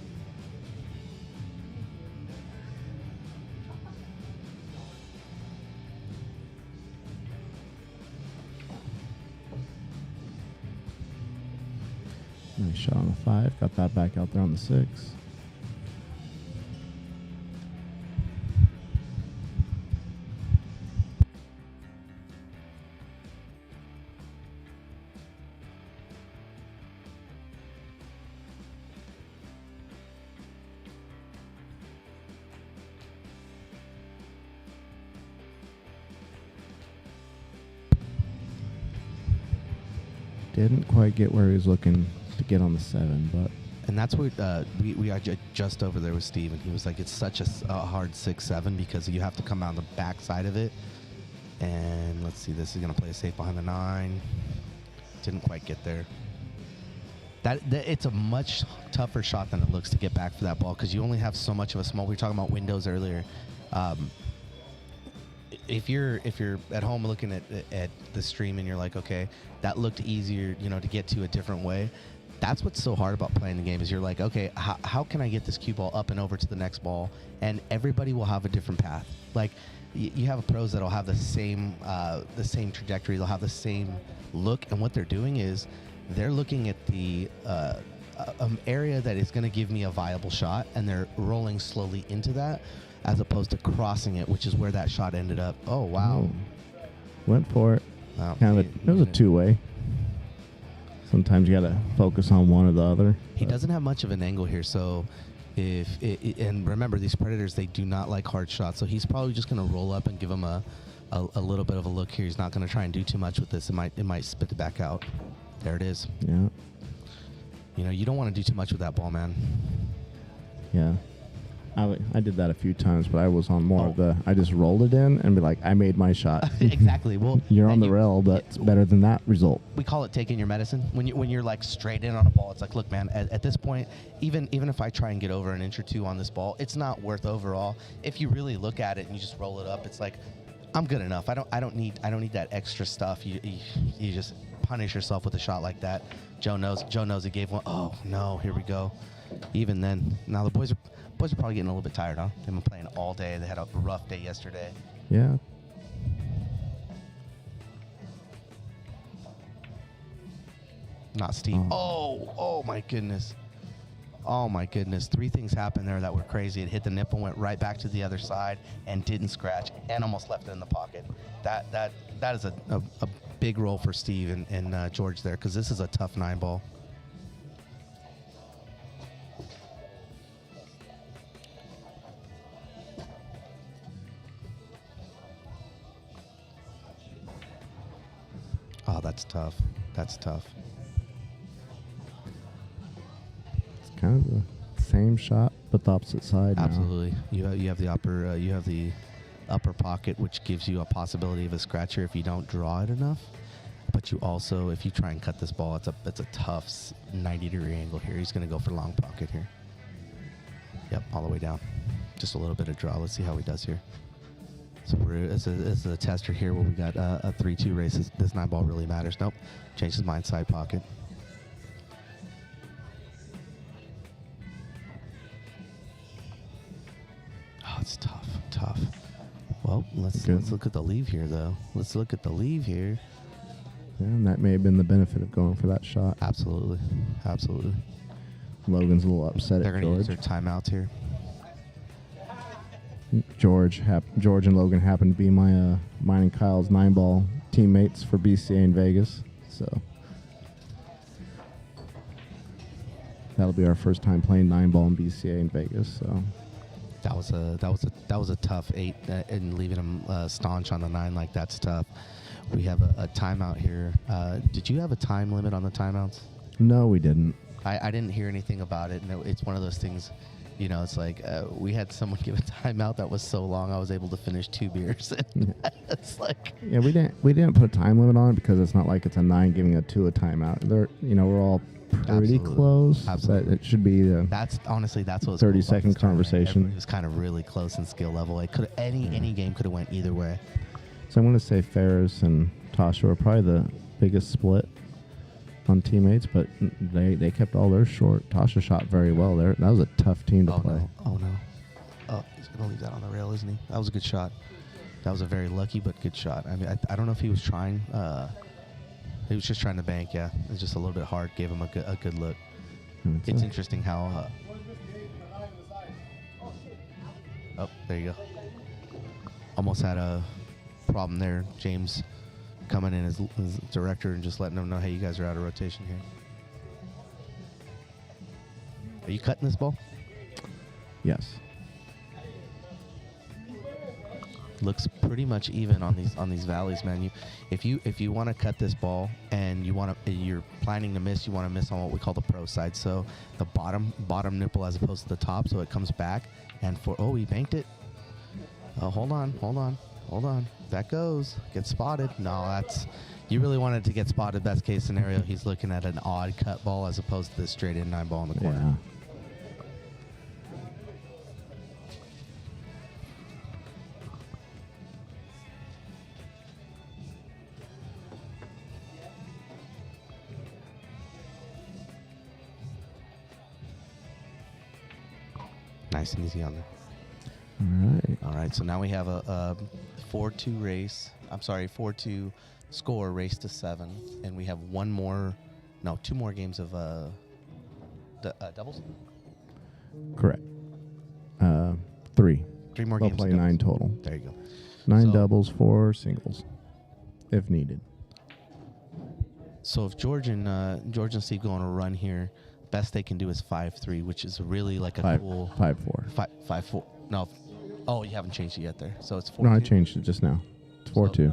Nice shot on the 5. Got that back out there on the 6. Didn't quite get where he was looking to get on the 7, but... And that's where we are just over there with Steve, and he was like, it's such a hard 6-7 because you have to come out the back side of it. And let's see, this is going to play safe behind the 9. Didn't quite get there. It's a much tougher shot than it looks to get back for that ball because you only have so much of a small... We were talking about windows earlier. If you're at home looking at the stream and you're like, okay, that looked easier, to get to a different way. That's what's so hard about playing the game is you're like, okay, how can I get this cue ball up and over to the next ball? And everybody will have a different path. Like you have pros that'll have the same trajectory. They'll have the same look. And what they're doing is they're looking at the area that is going to give me a viable shot, and they're rolling slowly into that, as opposed to crossing it, which is where that shot ended up. Oh, wow. Ooh. Went for it. It was a 2-way. Sometimes you got to focus on one or the other. He doesn't have much of an angle here, so And remember, these predators, they do not like hard shots, so he's probably just going to roll up and give him a little bit of a look here. He's not going to try and do too much with this. It might spit it back out. There it is. Yeah. You know, you don't want to do too much with that ball, man. Yeah. I did that a few times, but I was on more of the, I just rolled it in and be like, I made my shot. Exactly. Well, you're on the rail, but it's better than that result. We call it taking your medicine. When you're like straight in on a ball, it's like, look, man, at this point, even if I try and get over an inch or two on this ball, it's not worth overall. If you really look at it and you just roll it up, it's like, I'm good enough. I don't need that extra stuff. You just punish yourself with a shot like that. Joe knows he gave one. Oh no, here we go. Even then, now the boys are probably getting a little bit tired, huh? They've been playing all day. They had a rough day yesterday. Yeah. Not Steve. Oh my goodness. Oh my goodness. 3 things happened there that were crazy. It hit the nipple, went right back to the other side, and didn't scratch, and almost left it in the pocket. That is a big roll for Steve and George there, because this is a tough 9 ball. Oh, that's tough. That's tough. It's kind of the same shot, but the opposite side. Absolutely. Now. You have the upper pocket, which gives you a possibility of a scratcher if you don't draw it enough. But you also, if you try and cut this ball, it's a tough 90-degree angle here. He's going to go for long pocket here. Yep, all the way down. Just a little bit of draw. Let's see how he does here. So it's a tester here where we got a 3-2 race. This 9 ball really matters. Nope. Changed his mind, side pocket. Oh, it's tough. Well, let's look at the leave here, though. Let's look at the leave here. Yeah, and that may have been the benefit of going for that shot. Absolutely. Logan's a little upset They're at going to use George. their timeouts here. George and Logan happen to be mine and Kyle's 9-ball teammates for BCA in Vegas, so that'll be our first time playing 9-ball in BCA in Vegas. So that was a tough 8, and leaving him staunch on the 9 like that's tough. We have a timeout here. Did you have a time limit on the timeouts? No, we didn't. I didn't hear anything about it, and it's one of those things. You know, it's like we had someone give a timeout that was so long I was able to finish 2 beers. It's like, yeah, we didn't put a time limit on it because it's not like it's a 9 giving a 2 a timeout. We're all pretty close. Absolutely. It should be that's what was 30-second conversation. It was kind of really close in skill level. It could any game could have went either way. So I'm going to say Ferris and Tasha were probably the biggest split on teammates, but they kept all theirs short. Tasha shot very well there. That was a tough team to play. No. Oh, he's going to leave that on the rail, isn't he? That was a good shot. That was a very lucky but good shot. I mean, I don't know if he was trying. He was just trying to bank, yeah. It was just a little bit hard. Gave him a good look. It's interesting how... oh, there you go. Almost had a problem there. James coming in as director and just letting them know, hey, you guys are out of rotation here. Are you cutting this ball? Yes. Looks pretty much even on these valleys, man. If you want to cut this ball and you're planning to miss, you want to miss on what we call the pro side. So the bottom nipple as opposed to the top, so it comes back. And he banked it. Hold on. That goes. Gets spotted. No, you really wanted to get spotted. Best case scenario, he's looking at an odd cut ball as opposed to the straight in 9 ball in the corner. Yeah. Nice and easy on there. All right, so now we have a 4-2 race. I'm sorry, 4-2 score, race to 7. And we have 2 more games of doubles? Correct. 3. 3 more We'll games. play 9 total. There you go. 9 doubles, 4 singles, if needed. So if George and Steve go on a run here, best they can do is 5-3, which is really like a cool 5-4. 5-4. No, oh, you haven't changed it yet there, so it's 4-2. No, I changed it just now. It's 4-2.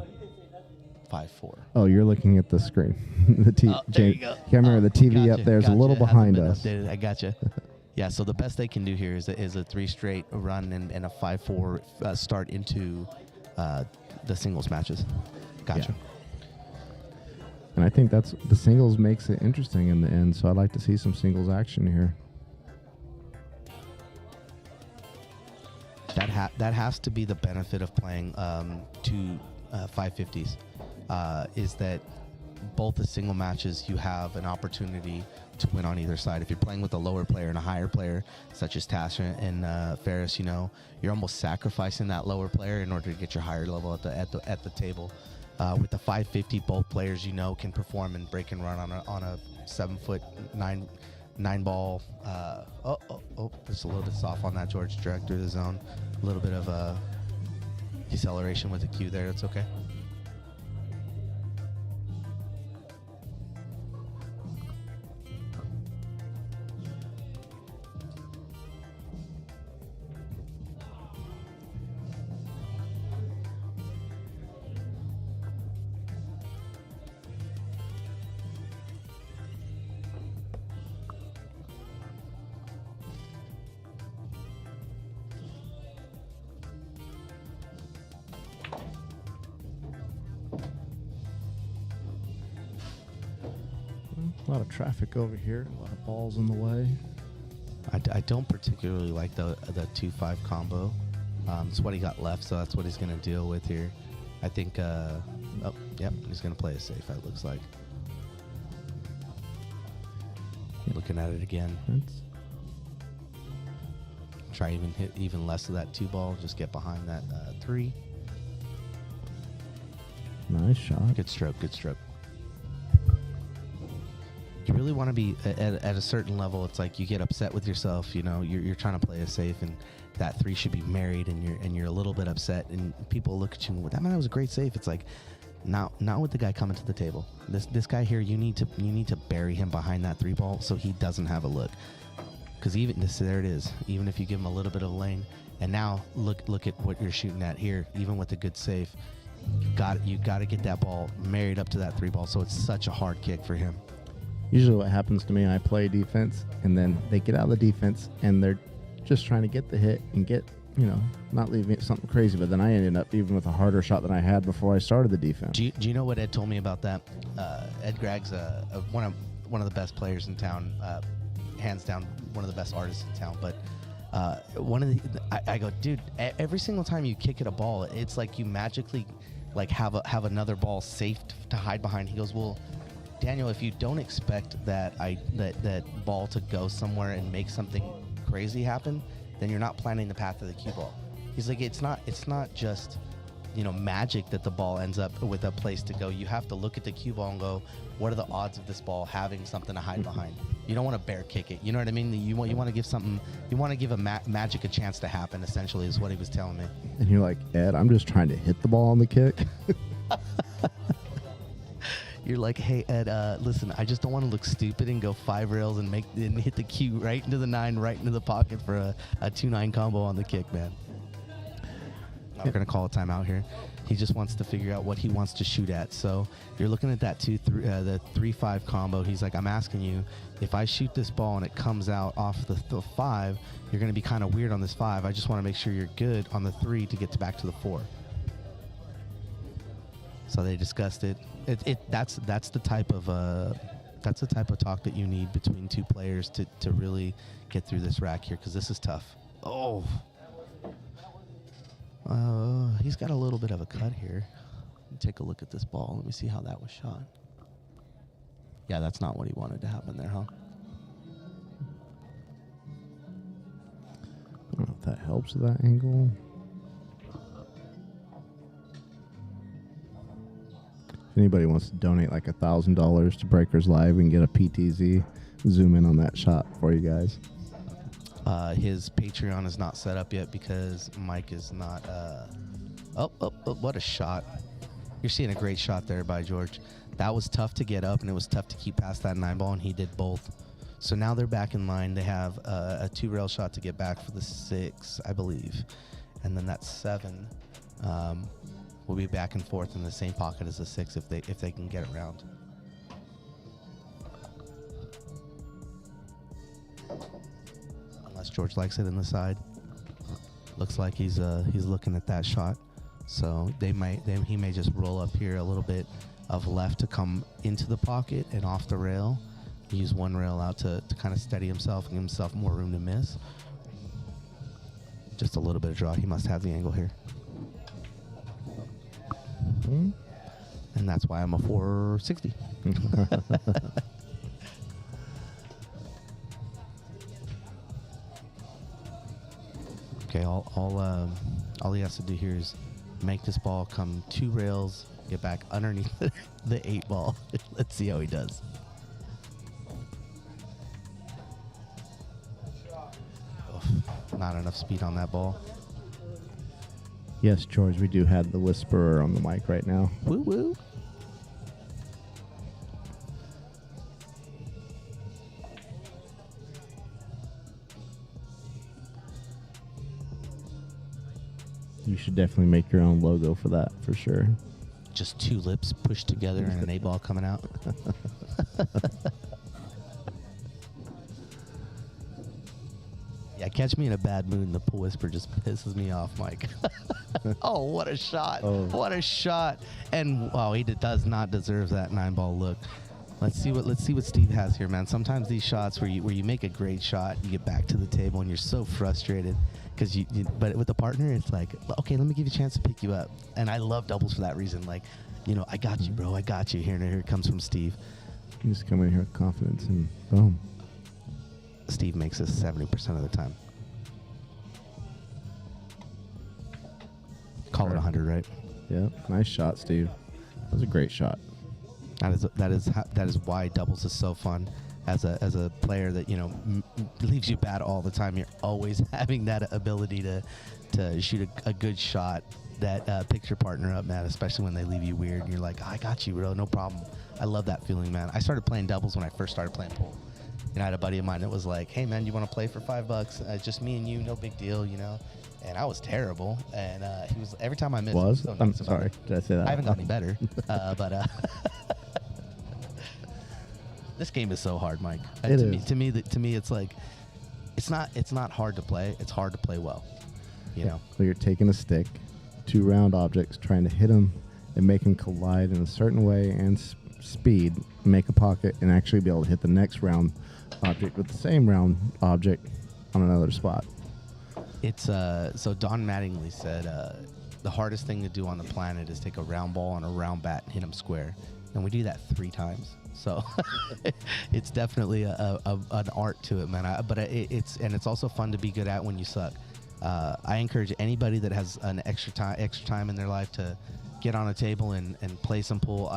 5-4. Oh, you're looking at the screen. The TV. There you go. Can't remember the TV up there is a little behind us. Updated. I gotcha. Yeah, so the best they can do here is a 3 straight run and a 5-4 start into the singles matches. Gotcha. Yeah. And I think that's the singles makes it interesting in the end. So I'd like to see some singles action here. That has to be the benefit of playing two 550s. Is that both the single matches you have an opportunity to win on either side. If you're playing with a lower player and a higher player, such as Tasha and Ferris, you're almost sacrificing that lower player in order to get your higher level at the table. With the 550, both players can perform and break and run on a 7-foot 9 ball. Just a little bit soft on that, George. Direct through the zone. A little bit of a deceleration with the cue there. It's okay. A lot of traffic over here. A lot of balls in the way. I don't particularly like the 2-5 combo. It's what he got left, so that's what he's going to deal with here. I think, he's going to play it safe, it looks like. Looking at it again. Try hit even less of that 2 ball. Just get behind that 3. Nice shot. Good stroke. You really want to be at a certain level. It's like you get upset with yourself. You're trying to play it safe, and that 3 should be married, and you're a little bit upset, and people look at you. Well, that was a great save. It's like, not with the guy coming to the table. This guy here, you need to bury him behind that 3 ball so he doesn't have a look. Because there it is. Even if you give him a little bit of lane, and now look at what you're shooting at here. Even with a good save, you got to get that ball married up to that 3 ball. So it's such a hard kick for him. Usually what happens to me, I play defense, and then they get out of the defense, and they're just trying to get the hit and get, not leaving it something crazy. But then I ended up even with a harder shot than I had before I started the defense. Do you know what Ed told me about that? Ed Gregg's one of the best players in town, hands down one of the best artists in town. But I go, dude, every single time you kick at a ball, it's like you magically have another ball safe to hide behind. He goes, well, Daniel, if you don't expect that ball to go somewhere and make something crazy happen, then you're not planning the path of the cue ball. He's like, it's not just magic that the ball ends up with a place to go. You have to look at the cue ball and go, what are the odds of this ball having something to hide behind? You don't want to bear kick it. You know what I mean? You want to give something. You want to give magic a chance to happen. Essentially, is what he was telling me. And you're like, Ed, I'm just trying to hit the ball on the kick. You're like, hey, Ed, listen, I just don't want to look stupid and go 5 rails and hit the cue right into the 9, right into the pocket for a 2-9 combo on the kick, man. We're going to call a timeout here. He just wants to figure out what he wants to shoot at. So you're looking at that the 3-5 combo. He's like, I'm asking you, if I shoot this ball and it comes out off the 5, you're going to be kind of weird on this 5. I just want to make sure you're good on the 3 to get back to the 4. So they discussed it. That's the type of talk that you need between 2 players to really get through this rack here, because this is tough. Oh, he's got a little bit of a cut here. Take a look at this ball. Let me see how that was shot. Yeah, that's not what he wanted to happen there, huh? I don't know if that helps with that angle. If anybody wants to donate like $1,000 to Breakers Live and get a PTZ, zoom in on that shot for you guys. His Patreon is not set up yet because Mike is not. What a shot! You're seeing a great shot there by George. That was tough to get up, and it was tough to keep past that 9 ball, and he did both. So now they're back in line. They have a 2-rail shot to get back for the 6, I believe. And then that 7 will be back and forth in the same pocket as the 6 if they can get around. Unless George likes it in the side. Looks like he's looking at that shot. So he may just roll up here a little bit of left to come into the pocket and off the rail. Use one rail out to kind of steady himself and give himself more room to miss. Just a little bit of draw. He must have the angle here. Mm-hmm. And that's why I'm a 460. Okay, all he has to do here is make this ball come 2 rails, get back underneath the 8 ball. Let's see how he does. Oof, not enough speed on that ball. Yes, George, we do have the whisperer on the mic right now. Woo woo. You should definitely make your own logo for that, for sure. Just 2 lips pushed together and an 8 ball coming out. Yeah, catch me in a bad mood and the pool whisper just pisses me off, Mike. Oh, what a shot. Oh. What a shot. And wow, he does not deserve that 9-ball look. Let's see what Steve has here, man. Sometimes these shots where you make a great shot, you get back to the table and you're so frustrated because but with the partner, it's like, okay, let me give you a chance to pick you up. And I love doubles for that reason. Like, I got you, bro. I got you. Here it comes from Steve. You just come in here with confidence and boom. Steve makes this 70% of the time. Call it 100, right? Yeah, nice shot, Steve. That was a great shot. That is why doubles is so fun. As a player that leaves you bad all the time, you're always having that ability to shoot a good shot that picks your partner up, man. Especially when they leave you weird, and you're like, I got you, bro, no problem. I love that feeling, man. I started playing doubles when I first started playing pool. I had a buddy of mine that was like, hey, man, you want to play for $5? Just me and you, no big deal, And I was terrible. And he was, every time I missed, he was so I'm nice about sorry. it. Did I say that? I haven't got any better. But this game is so hard, Mike. To me, it's like, it's not hard to play. It's hard to play well. You know. Well, you're taking a stick, 2 round objects, trying to hit them and make them collide in a certain way and speed, make a pocket, and actually be able to hit the next round object with the same round object on another spot. It's so Don Mattingly said the hardest thing to do on the planet is take a round ball and a round bat and hit them square, and we do that 3 times. So it's definitely an art to it, man. But it's also fun to be good at when you suck. I encourage anybody that has an extra time in their life to get on a table and play some pool.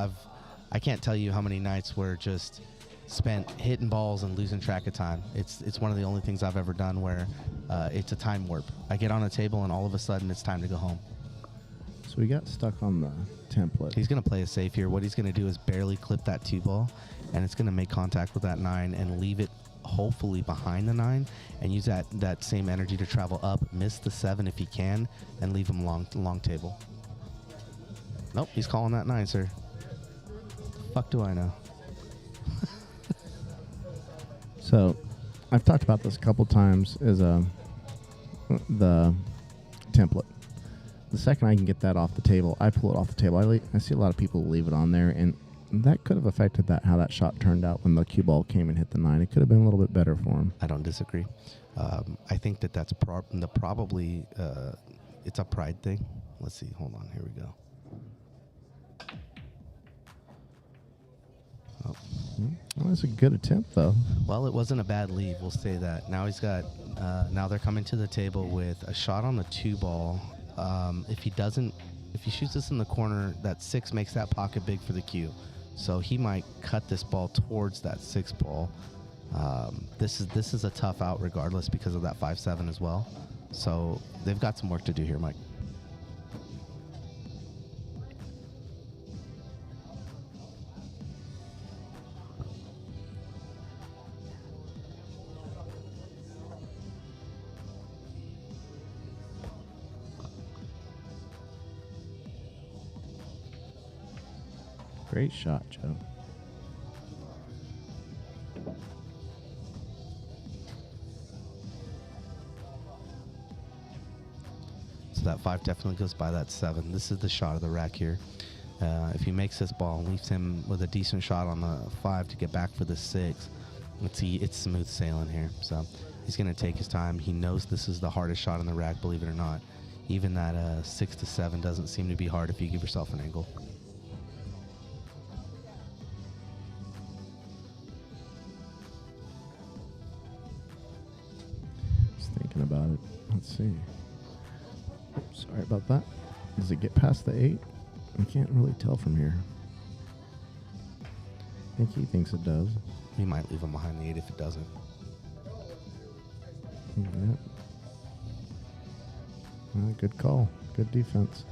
I can't tell you how many nights were just spent hitting balls and losing track of time. It's one of the only things I've ever done where it's a time warp. I get on a table and all of a sudden it's time to go home. So we got stuck on the template. He's going to play it safe here. What he's going to do is barely clip that 2 ball, and it's going to make contact with that 9 and leave it hopefully behind the 9 and use that same energy to travel up, miss the 7 if he can, and leave him long table. Nope, he's calling that 9, sir. Fuck do I know? So, I've talked about this a couple times as the template. The second I can get that off the table, I pull it off the table. I see a lot of people leave it on there, and that could have affected how that shot turned out when the cue ball came and hit the 9. It could have been a little bit better for him. I don't disagree. I think that's probably it's a pride thing. Let's see. Hold on. Here we go. Oh. Well, that's a good attempt, though. Well, it wasn't a bad leave. We'll say that. Now he's got. Now they're coming to the table with a shot on the 2 ball. If he shoots this in the corner, that 6 makes that pocket big for the cue. So he might cut this ball towards that 6 ball. This is a tough out regardless because of that 5-7 as well. So they've got some work to do here, Mike. Great shot, Joe. So that 5 definitely goes by that 7. This is the shot of the rack here. If he makes this ball and leaves him with a decent shot on the 5 to get back for the 6, it's smooth sailing here. So he's going to take his time. He knows this is the hardest shot on the rack, believe it or not. Even that 6 to 7 doesn't seem to be hard if you give yourself an angle. Just thinking about it. Let's see. Sorry about that. Does it get past the 8? I can't really tell from here. I think he thinks it does. He might leave him behind the 8 if it doesn't. Yep. Good call. Good defense.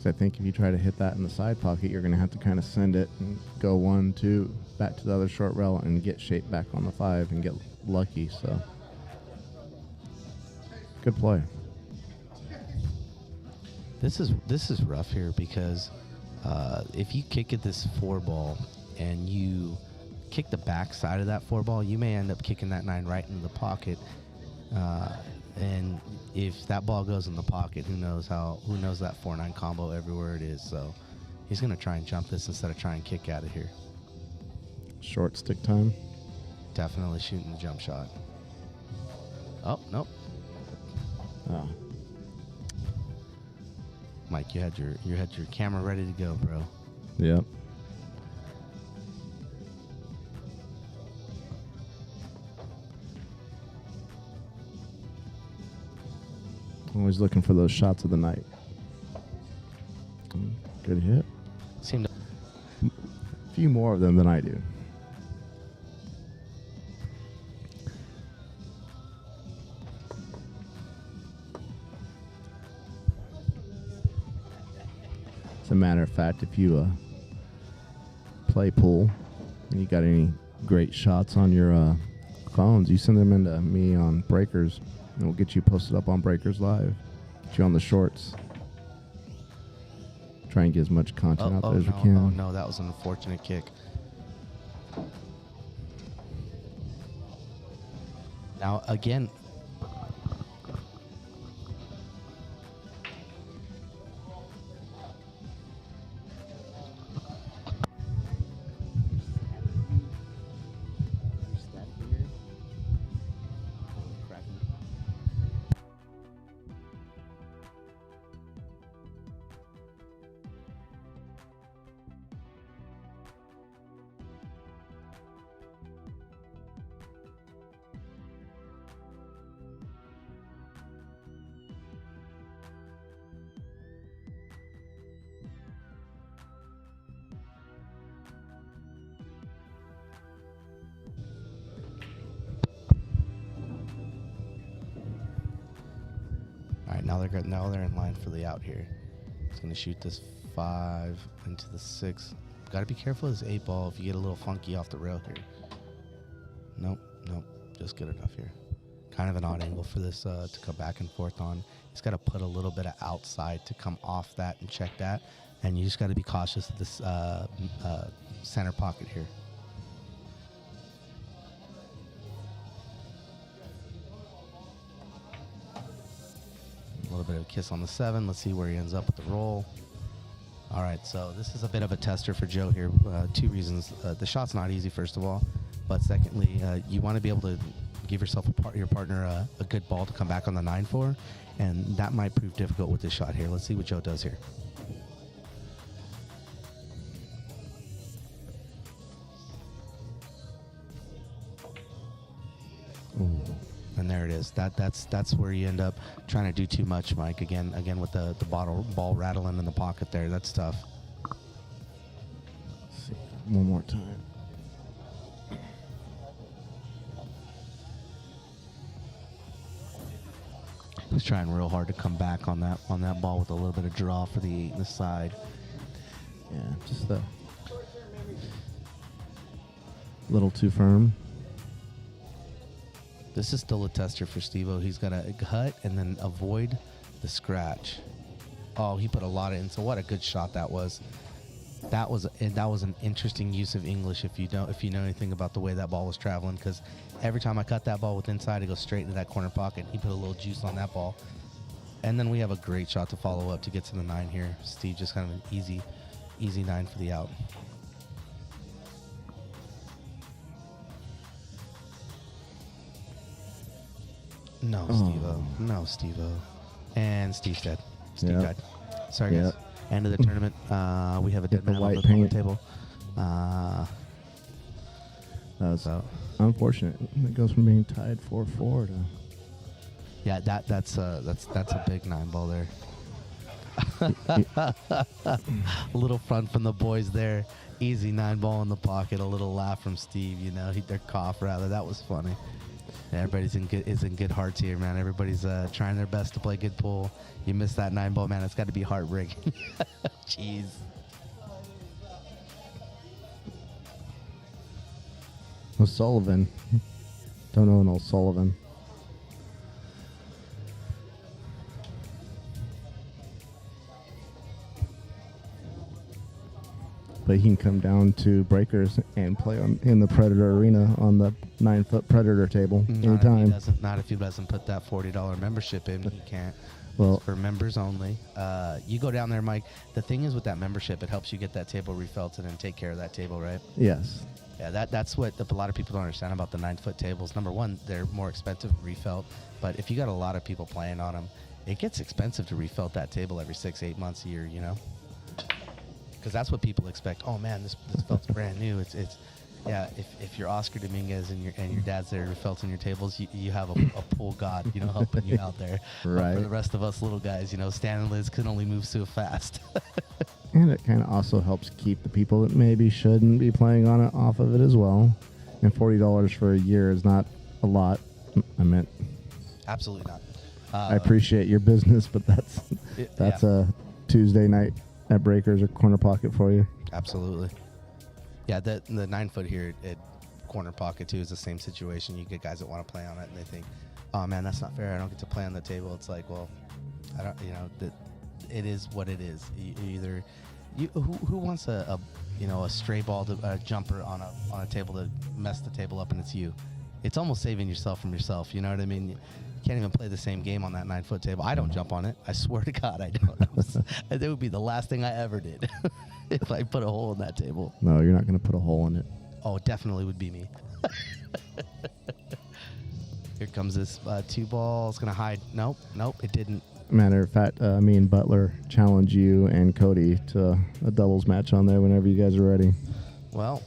So I think if you try to hit that in the side pocket, you're going to have to kind of send it and go 1, 2, back to the other short rail and get shaped back on the 5 and get lucky. So good play. This is rough here because if you kick at this 4 ball and you kick the back side of that 4 ball, you may end up kicking that 9 right into the pocket. And if that ball goes in the pocket, who knows that 4-9 combo everywhere it is. So he's going to try and jump this instead of try and kick at it here. Short stick time. Definitely shooting the jump shot. Oh, nope. Oh. Mike, you had your camera ready to go, bro. Yep. Always looking for those shots of the night. Good hit. Seemed to A few more of them than I do. As a matter of fact, if you play pool and you got any great shots on your phones, you send them into me on Breakers, and we'll get you posted up on Breakers Live. Get you on the shorts. Try and get as much content out there as we can. Oh, no, that was an unfortunate kick. Now, again, all right, now they're in line for the out here. He's going to shoot this 5 into the 6. Got to be careful of this 8 ball if you get a little funky off the rail here. Nope, just good enough here. Kind of an odd angle for this to come back and forth on. He's got to put a little bit of outside to come off that and check that. And you just got to be cautious of this center pocket here. A little bit of a kiss on the 7. Let's see where he ends up with the roll. All right, so this is a bit of a tester for Joe here. 2 reasons. The shot's not easy, first of all. But secondly, you want to be able to give yourself your partner a good ball to come back on the 9 for. And that might prove difficult with this shot here. Let's see what Joe does here. Ooh. And there it is. That's where you end up trying to do too much, Mike. Again with the ball rattling in the pocket there. That's tough. Let's see. One more time. He's trying real hard to come back on that ball with a little bit of draw for the 8 in the side. Yeah, just a little too firm. This is still a tester for Steve-O. He's got to cut and then avoid the scratch. Oh, he put a lot in. So what a good shot that was. That was an interesting use of English if you know anything about the way that ball was traveling, because every time I cut that ball with inside, it goes straight into that corner pocket. He put a little juice on that ball. And then we have a great shot to follow up to get to the 9 here. Steve just kind of an easy 9 for the out. No, Steve-O. No, Steve-O. And Steve's dead. Steve died. Sorry, guys. End of the tournament. We have a dead man on the table. That was unfortunate. It goes from being tied 4-4 to... Yeah, that's a big 9 ball there. A little fun from the boys there. Easy 9 ball in the pocket. A little laugh from Steve. Their cough rather. That was funny. Yeah, everybody's in good hearts here, man. Everybody's trying their best to play good pool. You missed that 9 ball, man. It's got to be heartbreaking. Jeez. O'Sullivan. Don't know an O'Sullivan. But he can come down to Breakers and play in the Predator Arena on the 9-foot Predator table anytime. Not if he doesn't put that $40 membership in. He can't. Well, it's for members only. You go down there, Mike. The thing is with that membership, it helps you get that table refelted and take care of that table, right? Yes. Yeah, that's what a lot of people don't understand about the 9-foot tables. Number one, they're more expensive to refelt. But if you got a lot of people playing on them, it gets expensive to refelt that table every 6-8 months a year, Because that's what people expect. Oh man, this felt's brand new. It's If you're Oscar Dominguez and your dad's there felting your tables, you have a pool god, helping you out there. Right. But for the rest of us little guys, Stan and Liz can only move so fast. And it kind of also helps keep the people that maybe shouldn't be playing on it off of it as well. And $40 for a year is not a lot. I meant. Absolutely not. I appreciate your business, but that's a Tuesday night at Breakers or Corner Pocket for you. Absolutely. Yeah, the 9-foot here at Corner Pocket too is the same situation. You get guys that want to play on it and they think, oh man, that's not fair. I don't get to play on the table. It's like, well, I don't. It is what it is. Who wants a stray ball to a jumper on a table to mess the table up, and it's you. It's almost saving yourself from yourself. You know what I mean? You can't even play the same game on that 9-foot table. I don't jump on it. I swear to God, I don't. That would be the last thing I ever did if I put a hole in that table. No, you're not going to put a hole in it. Oh, it definitely would be me. Here comes this 2 ball. It's going to hide. Nope, it didn't. Matter of fact, me and Butler challenge you and Cody to a doubles match on there whenever you guys are ready. Well,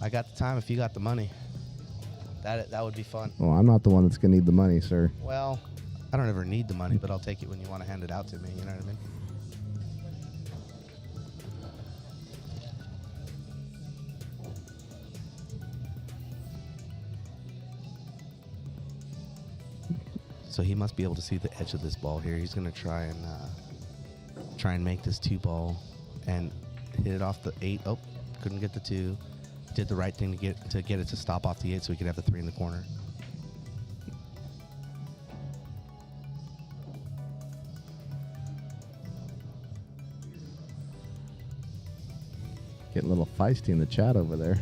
I got the time if you got the money. That would be fun. Well, I'm not the one that's going to need the money, sir. Well, I don't ever need the money, but I'll take it when you want to hand it out to me. You know what I mean? So he must be able to see the edge of this ball here. He's going to try and make this 2 ball and hit it off the 8. Oh, couldn't get the 2. Did the right thing to get it to stop off the 8 so we could have the 3 in the corner. Getting a little feisty in the chat over there.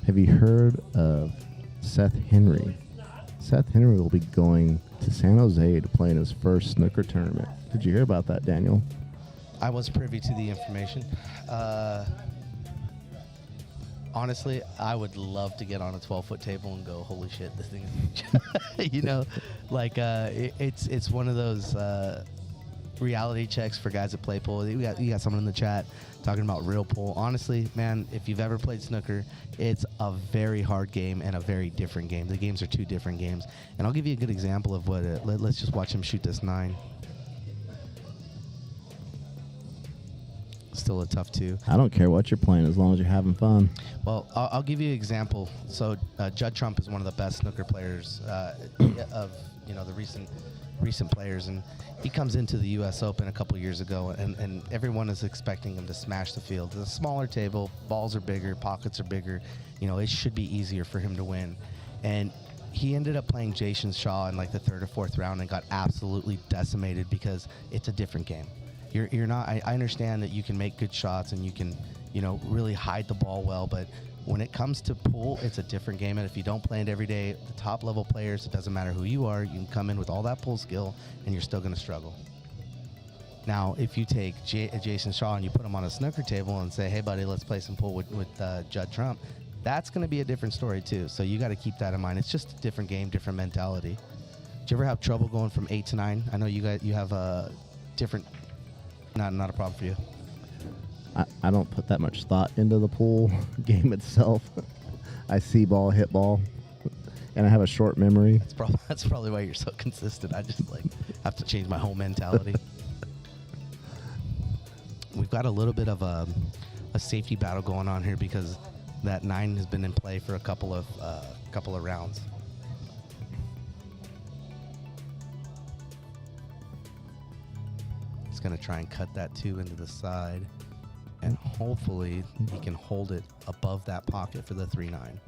Have you heard of Seth Henry? Seth Henry will be going to San Jose to play in his first snooker tournament. Did you hear about that, Daniel? I was privy to the information. Honestly, I would love to get on a 12-foot table and go, holy shit, this thing is huge. It's one of those reality checks for guys that play pool. You got someone in the chat talking about real pool. Honestly, man, if you've ever played snooker, it's a very hard game and a very different game. The games are 2 different games. And I'll give you a good example of what let's just watch him shoot this 9. Still a tough 2. I don't care what you're playing as long as you're having fun. Well, I'll give you an example. So Judd Trump is one of the best snooker players of the recent players, and he comes into the U.S. Open a couple years ago, and everyone is expecting him to smash the field. It's a smaller table, balls are bigger, pockets are bigger. It should be easier for him to win, and he ended up playing Jason Shaw in like the 3rd or 4th round and got absolutely decimated because it's a different game. You're not. I understand that you can make good shots and you can, really hide the ball well, but when it comes to pool, it's a different game. And if you don't play it every day, the top level players, it doesn't matter who you are, you can come in with all that pool skill and you're still going to struggle. Now, if you take Jason Shaw and you put him on a snooker table and say, hey, buddy, let's play some pool with Judd Trump, that's going to be a different story, too. So you got to keep that in mind. It's just a different game, different mentality. Do you ever have trouble going from 8 to 9? I know you have a different, not a problem for you. I don't put that much thought into the pool game itself. I see ball, hit ball, and I have a short memory. That's probably why you're so consistent. I just have to change my whole mentality. We've got a little bit of a safety battle going on here because that 9 has been in play for a couple of rounds. He's going to try and cut that 2 into the side, and hopefully he can hold it above that pocket for the 3-9.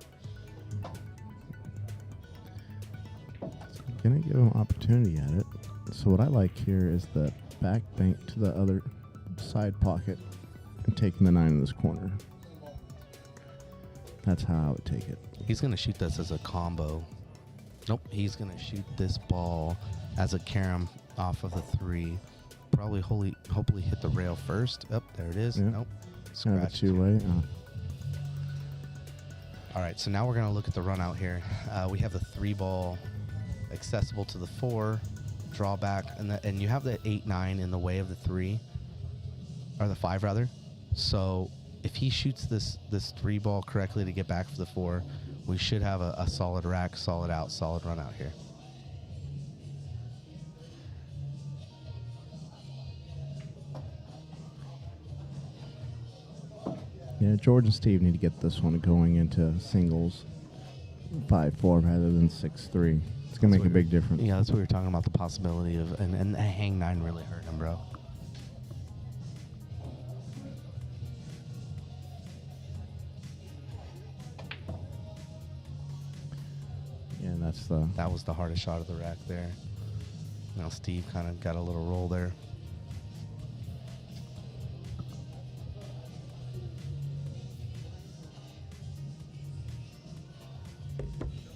Gonna give him opportunity at it. So what I like here is the back bank to the other side pocket and taking the 9 in this corner. That's how I would take it. He's going to shoot this as a combo. Nope, he's going to shoot this ball as a carom off of the 3. Probably hopefully hit the rail first. Oh, there it is. Yeah. Nope. Kind of a Scratched. two-way. All right, so now we're going to look at the run out here. We have the 3 ball accessible to the 4, draw back, and you have the 8-9 in the way of the 3, or the 5 rather. So if he shoots this 3 ball correctly to get back for the 4, we should have a solid rack, solid out, solid run out here. Yeah, George and Steve need to get this one going into singles 5-4 rather than 6-3. It's going to make a big difference. Yeah, that's what we were talking about, the possibility of, and the hang 9 really hurt him, bro. Yeah, that was the hardest shot of the rack there. Now Steve kind of got a little roll there.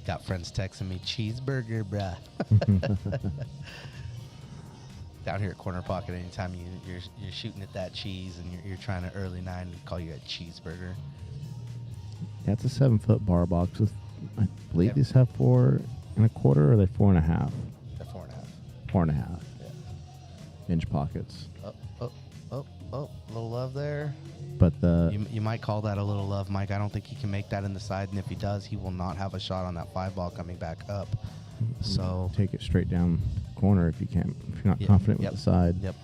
Got friends texting me, cheeseburger, bruh. Down here at Corner Pocket, anytime you're shooting at that cheese and you're trying to early 9, we call you a cheeseburger. Yeah, it's a 7-foot bar box. I believe these have 4 1/4, or are they 4 1/2? They're 4.5. 4 1/2. Yeah. Inch pockets. Oh, little love there. But You might call that a little love, Mike. I don't think he can make that in the side, and if he does, he will not have a shot on that 5 ball coming back up. So take it straight down corner if you can't. If you're not confident with the side. Yep.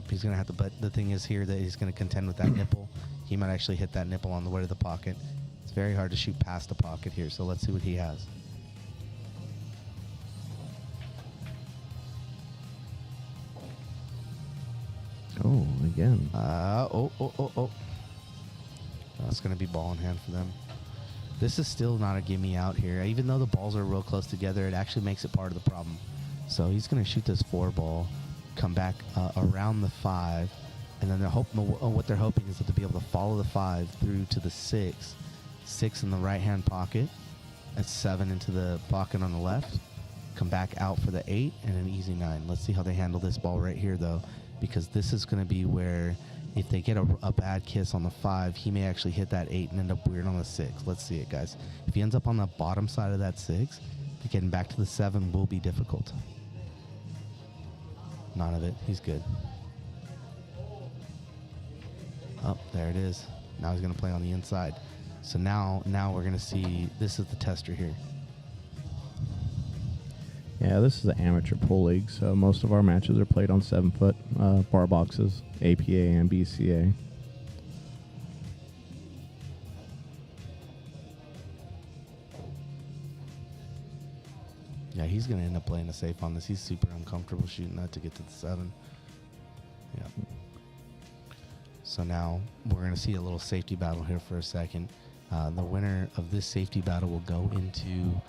He's gonna have to. But the thing is here that he's gonna contend with that nipple. He might actually hit that nipple on the way to the pocket. It's very hard to shoot past the pocket here. So let's see what he has. Oh, again. That's going to be ball in hand for them. This is still not a gimme out here. Even though the balls are real close together, it actually makes it part of the problem. So he's going to shoot this 4 ball, come back around the 5, and then what they're hoping is that they'll be able to follow the 5 through to the 6. 6 in the right-hand pocket, and 7 into the pocket on the left. Come back out for the 8 and an easy 9. Let's see how they handle this ball right here, though, because this is going to be where if they get a bad kiss on the 5, he may actually hit that 8 and end up weird on the 6. Let's see it, guys. If he ends up on the bottom side of that 6, getting back to the 7 will be difficult. None of it. He's good. Oh, there it is. Now he's going to play on the inside. So now we're going to see, this is the tester here. Yeah, this is an amateur pool league, so most of our matches are played on 7-foot bar boxes, APA and BCA. Yeah, he's going to end up playing a safe on this. He's super uncomfortable shooting that to get to the 7. Yeah. So now we're going to see a little safety battle here for a second. The winner of this safety battle will go into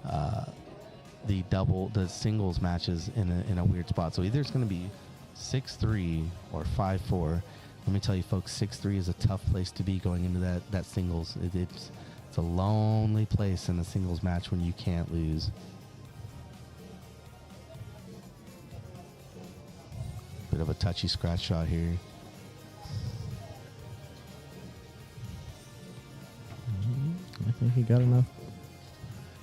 the singles matches in a weird spot. So either it's going to be 6-3 or 5-4. Let me tell you, folks, 6-3 is a tough place to be going into that singles. It's a lonely place in a singles match when you can't lose. Bit of a touchy scratch shot here. I think he got enough.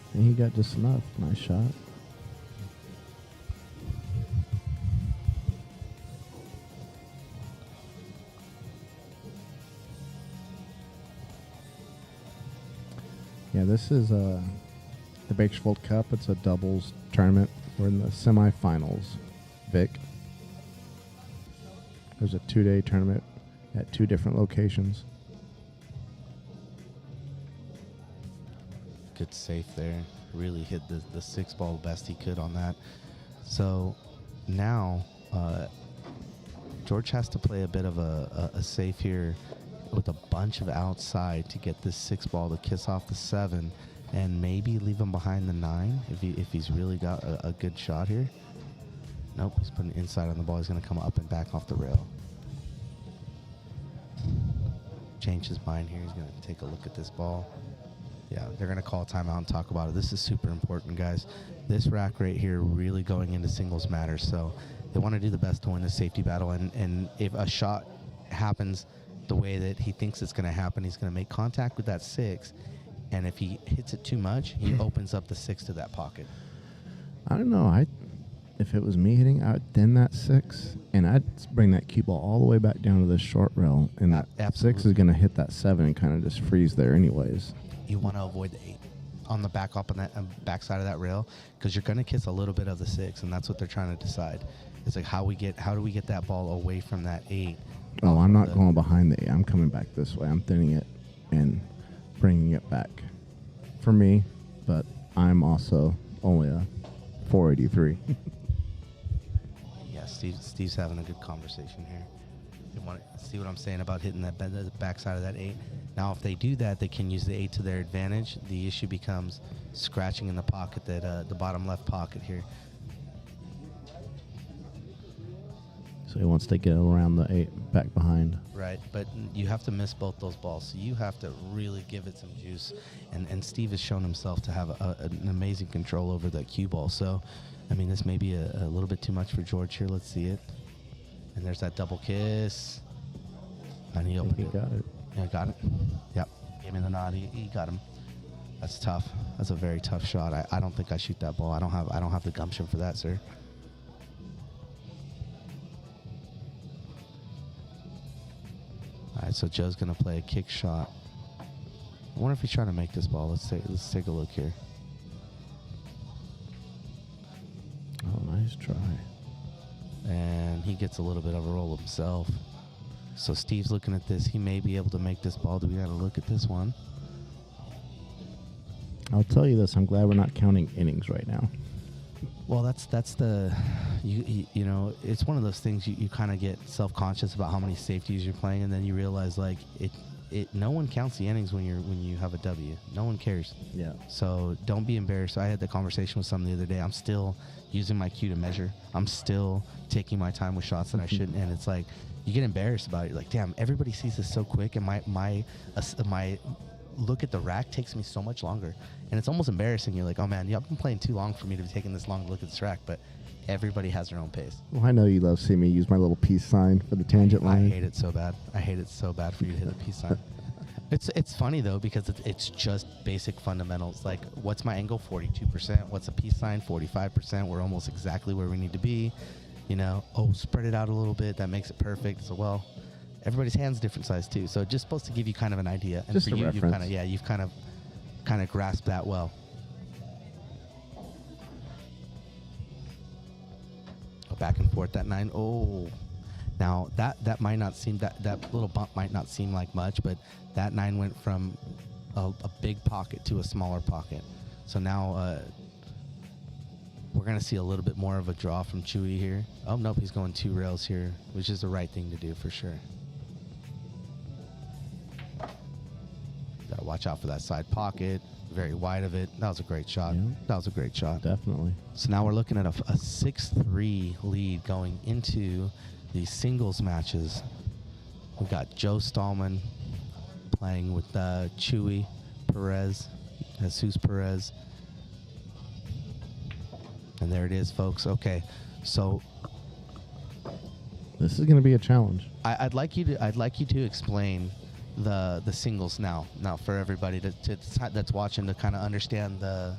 I think he got just enough. Nice shot. Yeah, this is the Bakersfield Cup. It's a doubles tournament. We're in the semifinals, Vic. There's a 2-day tournament at 2 different locations. Good safe there. Really hit the 6 ball best he could on that. So now George has to play a bit of a safe here with a bunch of outside to get this 6 ball to kiss off the 7 and maybe leave him behind the 9 if he's really got a good shot here. Nope, he's putting inside on the ball. He's going to come up and back off the rail. Change his mind here. He's going to take a look at this ball. Yeah, they're going to call a timeout and talk about it. This is super important, guys. This rack right here really going into singles matters. So they want to do the best to win the safety battle. And if a shot happens the way that he thinks it's going to happen, he's going to make contact with that 6. And if he hits it too much, he opens up the 6 to that pocket. I don't know. If it was me hitting, I would thin that 6, and I'd bring that cue ball all the way back down to this short rail, and that Absolutely. 6 is going to hit that 7 and kind of just freeze there anyways. You want to avoid the 8 on the back up on that back side of that rail, because you're going to kiss a little bit of the 6, and that's what they're trying to decide. It's like how do we get that ball away from that 8? Oh, I'm not going behind the 8. I'm coming back this way. I'm thinning it and bringing it back for me, but I'm also only a 483. Yeah, Steve's having a good conversation here. You want to see what I'm saying about hitting that the backside of that 8? Now, if they do that, they can use the 8 to their advantage. The issue becomes scratching in the pocket, the bottom left pocket here. So he wants to get around the 8 back behind. Right, but you have to miss both those balls. So you have to really give it some juice. And Steve has shown himself to have an amazing control over that cue ball. So, I mean, this may be a little bit too much for George here. Let's see it. And there's that double kiss. And he opened it. Got it. Yeah, got it. Yep. Gave me the nod. He got him. That's tough. That's a very tough shot. I don't think I shoot that ball. I don't have the gumption for that, sir. All right, so Joe's gonna play a kick shot. I wonder if he's trying to make this ball. Let's take a look here. Oh, nice try. And he gets a little bit of a roll himself. So Steve's looking at this. He may be able to make this ball. Do we got to look at this one? I'll tell you this. I'm glad we're not counting innings right now. Well, that's the, you know, it's one of those things you kind of get self-conscious about how many safeties you're playing, and then you realize like no one counts the innings when you have a W. No one cares. Yeah. So don't be embarrassed. I had the conversation with someone the other day. I'm still using my cue to measure. I'm still taking my time with shots that I shouldn't, and it's like you get embarrassed about it. You're like, damn, everybody sees this so quick, and my look at the rack takes me so much longer, and it's almost embarrassing. You're like, oh man, I've been playing too long for me to be taking this long to look at this rack, but everybody has their own pace. Well, I know you love seeing me use my little peace sign for the tangent line. I hate it so bad. I hate it so bad for you to hit the peace sign. It's funny though, because it's just basic fundamentals. Like, what's my angle? 42%. What's a peace sign? 45%. We're almost exactly where we need to be. You know, spread it out a little bit. That makes it perfect. So, well, everybody's hand's different size too. So just supposed to give you kind of an idea. And just for a you, reference. you've kind of grasped that well. Go back and forth that 9. Oh, now that might not seem that little bump might not seem like much, but that 9 went from a big pocket to a smaller pocket. So now we're gonna see a little bit more of a draw from Chewy here. Oh nope, he's going 2 rails here, which is the right thing to do for sure. Gotta watch out for that side pocket. Very wide of it. That was a great shot. Yeah. That was a great shot. Definitely. So now we're looking at a 6-3 lead going into the singles matches. We've got Joe Stallman playing with Chewy Perez, Jesus Perez. And there it is, folks. Okay, so This is going to be a challenge. I'd like you to explain the singles now for everybody that's watching to kind of understand the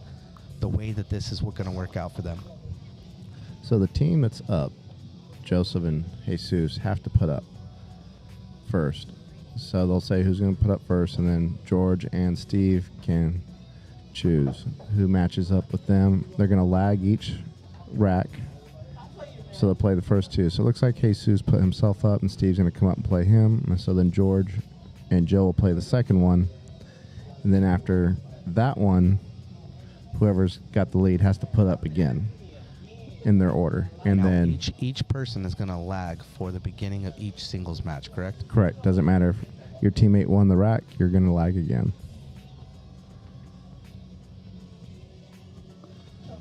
way that this is going to work out for them. So the team that's up, Joseph and Jesus, have to put up first. So they'll say who's going to put up first, and then George and Steve can choose who matches up with them. They're going to lag each rack, so they'll play the first two. So it looks like Jesus put himself up, and Steve's going to come up and play him. And so then George and Joe will play the second one. And then after that one, whoever's got the lead has to put up again in their order. And now, then each person is going to lag for the beginning of each singles match, correct? correct. Doesn't matter if your teammate won the rack, you're going to lag again.